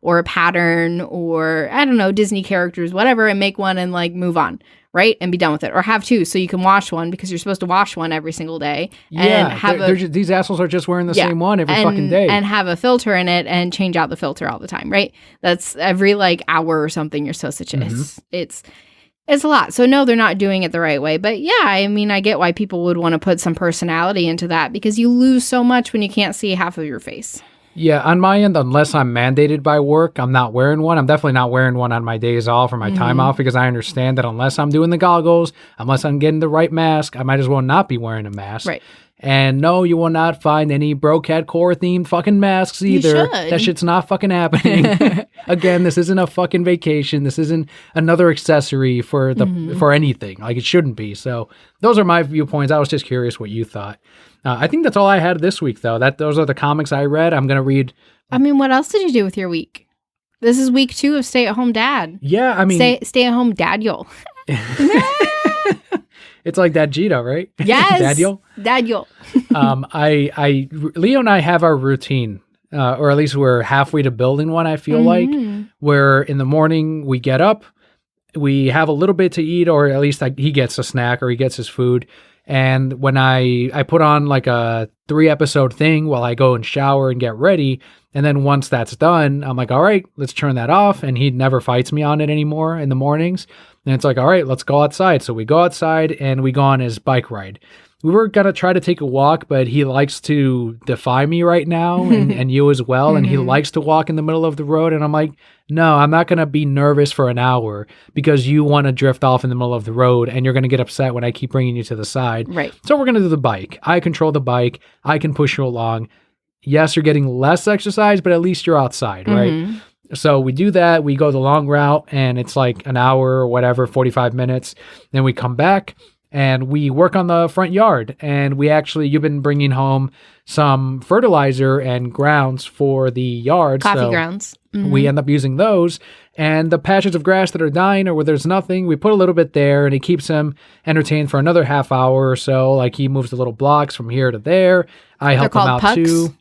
or a pattern or, I don't know, Disney characters, whatever, and make one and like move on, right? And be done with it. Or have two so you can wash one because you're supposed to wash one every single day. And these assholes are just wearing the same one every fucking day. And have a filter in it and change out the filter all the time, right? That's every like hour or something you're supposed to change. It's a lot. So no, they're not doing it the right way. But yeah, I mean, I get why people would want to put some personality into that because you lose so much when you can't see half of your face. Yeah, on my end, unless I'm mandated by work, I'm not wearing one. I'm definitely not wearing one on my days off or my time off because I understand that unless I'm doing the goggles, unless I'm getting the right mask, I might as well not be wearing a mask. Right. And no, you will not find any Brocat Core themed fucking masks either. That shit's not fucking happening. Again, this isn't a fucking vacation. This isn't another accessory for for anything. Like it shouldn't be. So those are my viewpoints. I was just curious what you thought. I think that's all I had this week, though. Those are the comics I read. I'm gonna read. I mean, what else did you do with your week? This is week 2 of Stay at Home Dad. Yeah, I mean, stay at home Dadyul. It's like Dad Gito, right? Yes. Dadyul. Leo and I have our routine, or at least we're halfway to building one. I feel like where in the morning we get up, we have a little bit to eat, or at least he gets a snack or he gets his food. And when I put on like a 3-episode thing while I go and shower and get ready. And then once that's done, I'm like, all right, let's turn that off. And he never fights me on it anymore in the mornings. And it's like, all right, let's go outside. So we go outside and we go on his bike ride. We were going to try to take a walk, but he likes to defy me right now and you as well. And he likes to walk in the middle of the road. And I'm like, no, I'm not going to be nervous for an hour because you want to drift off in the middle of the road and you're going to get upset when I keep bringing you to the side. Right. So we're going to do the bike. I control the bike. I can push you along. Yes, you're getting less exercise, but at least you're outside, right? So we do that. We go the long route and it's like an hour or whatever, 45 minutes. Then we come back and we work on the front yard. And you've been bringing home some fertilizer and grounds for the yard. Coffee grounds. We end up using those. And the patches of grass that are dying or where there's nothing, we put a little bit there and it keeps him entertained for another half hour or so. Like he moves the little blocks from here to there. I help him out too.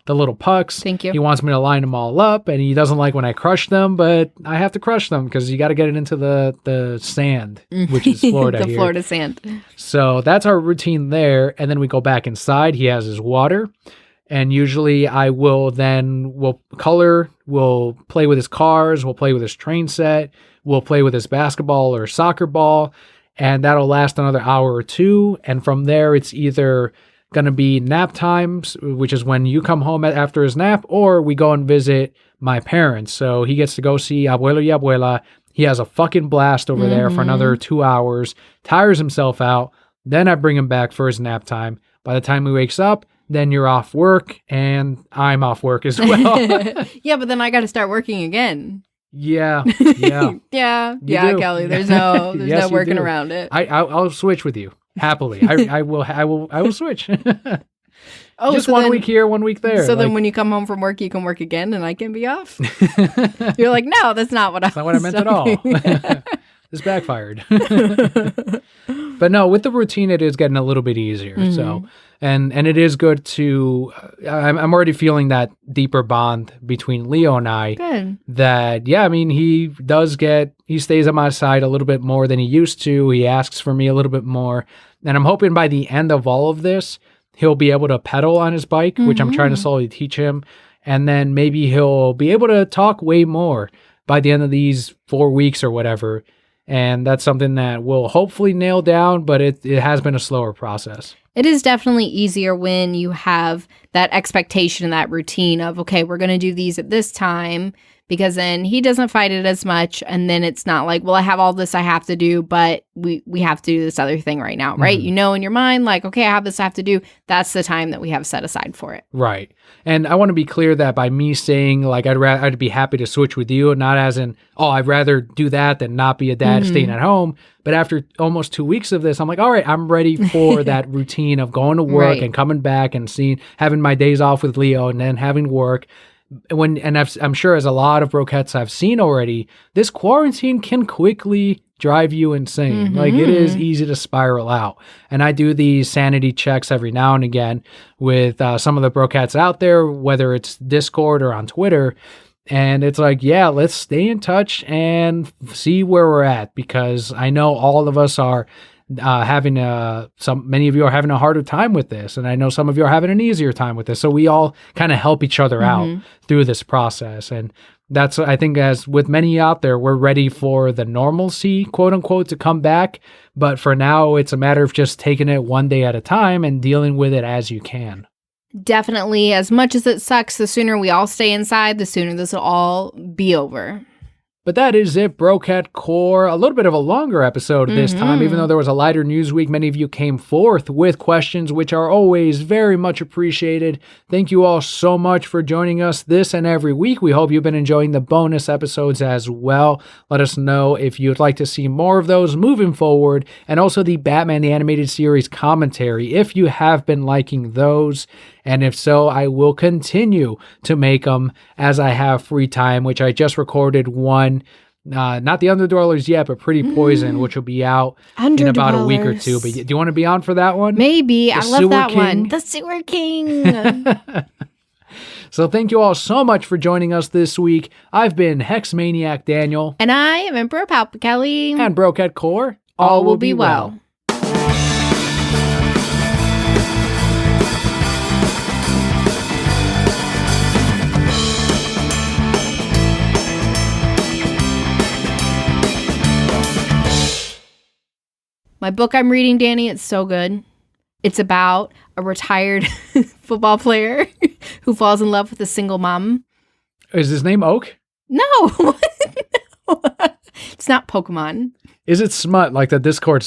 The little pucks. Thank you. He wants me to line them all up, and he doesn't like when I crush them, but I have to crush them because you got to get it into the sand, which is Florida the here. Florida sand. So that's our routine there, and then we go back inside. He has his water, and usually we'll color, we'll play with his cars, we'll play with his train set, we'll play with his basketball or soccer ball, and that'll last another hour or two, and from there it's either going to be nap times, which is when you come home after his nap, or we go and visit my parents. So he gets to go see abuelo y abuela. He has a fucking blast over there for another 2 hours, tires himself out. Then I bring him back for his nap time. By the time he wakes up, then you're off work and I'm off work as well. Yeah, but then I got to start working again. Yeah. Yeah, Kelly. There's no Yes, working around it. I'll switch with you. Happily. I will switch. Oh, just so 1 week here, 1 week there. So then when you come home from work, you can work again and I can be off? You're like, no, that's not what I meant at all. This backfired. But no, with the routine, it is getting a little bit easier. So, and it is good to, I'm already feeling that deeper bond between Leo and I. Good. That, yeah, I mean, he stays at my side a little bit more than he used to. He asks for me a little bit more. And I'm hoping by the end of all of this, he'll be able to pedal on his bike, which I'm trying to slowly teach him. And then maybe he'll be able to talk way more by the end of these 4 weeks or whatever. And that's something that we'll hopefully nail down, but it has been a slower process. It is definitely easier when you have that expectation, that routine of, okay, we're going to do these at this time because then he doesn't fight it as much. And then it's not like, well, I have all this I have to do, but we have to do this other thing right now, right? You know, in your mind, like, okay, I have this I have to do. That's the time that we have set aside for it. Right. And I want to be clear that by me saying, like, I'd be happy to switch with you, not as in, oh, I'd rather do that than not be a dad staying at home. But after almost 2 weeks of this, I'm like, all right, I'm ready for that routine of going to work and coming back and having my days off with Leo and then having work. I'm sure as a lot of Brokettes I've seen already, this quarantine can quickly drive you insane. Like, it is easy to spiral out. And I do these sanity checks every now and again with some of the Brokettes out there, whether it's Discord or on Twitter. And it's like, yeah, let's stay in touch and see where we're at, because I know all of us are many of you are having a harder time with this. And I know some of you are having an easier time with this. So we all kind of help each other out through this process. And that's, I think, as with many out there, we're ready for the normalcy, quote unquote, to come back. But for now, it's a matter of just taking it one day at a time and dealing with it as you can. Definitely, as much as it sucks, the sooner we all stay inside, the sooner this will all be over. But that is it, Brocat Core. A little bit of a longer episode this time, even though there was a lighter news week. Many of you came forth with questions, which are always very much appreciated. Thank you all so much for joining us this and every week. We hope you've been enjoying the bonus episodes as well. Let us know if you'd like to see more of those moving forward, and also the Batman the Animated Series commentary, if you have been liking those. And if so, I will continue to make them as I have free time, which I just recorded one. Not the Underdwellers yet, but Pretty Poison, which will be out in about a week or two. But do you want to be on for that one? Maybe. I love that one. The Sewer King. So thank you all so much for joining us this week. I've been Hex Maniac Daniel. And I am Emperor Palpa Kelli. And Brocat Core. All will be well. My book I'm reading, Danny, it's so good. It's about a retired football player who falls in love with a single mom. Is his name Oak? No. No. It's not Pokemon. Is it smut like the Discord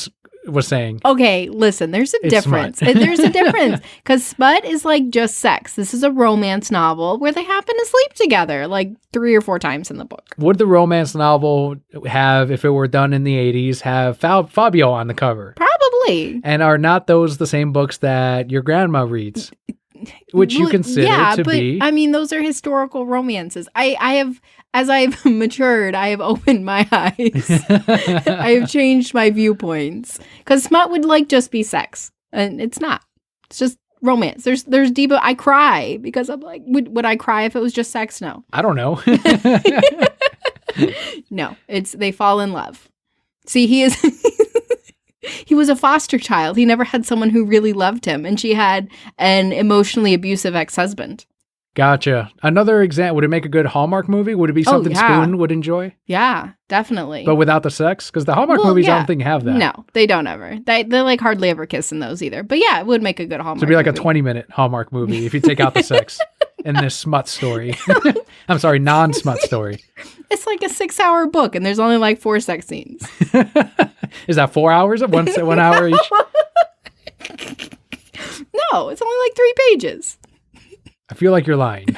was saying? Okay, listen, there's a difference. There's a difference. Because smut is like just sex. This is a romance novel where they happen to sleep together like 3 or 4 times in the book. Would the romance novel have, if it were done in the 80s, have Fabio on the cover? Probably. And are not those the same books that your grandma reads? Which you consider to be. I mean, those are historical romances. I have, as I've matured, I have opened my eyes. I have changed my viewpoints. Because smut would like just be sex. And it's not. It's just romance. There's deep. I cry because I'm like, would I cry if it was just sex? No. I don't know. No, they fall in love. See, he was a foster child. He never had someone who really loved him. And she had an emotionally abusive ex-husband. Gotcha. Another example, would it make a good Hallmark movie? Would it be something Spoon would enjoy? Yeah, definitely. But without the sex? Because the Hallmark movies, I don't think have that. No, they don't ever. They like hardly ever kiss in those either. But yeah, it would make a good Hallmark movie. So it'd be like a 20-minute Hallmark movie if you take out the sex in this smut story. I'm sorry, non-smut story. It's like a 6-hour book and there's only like 4 sex scenes. Is that 4 hours? 1 hour each? No, it's only like 3 pages. I feel like you're lying.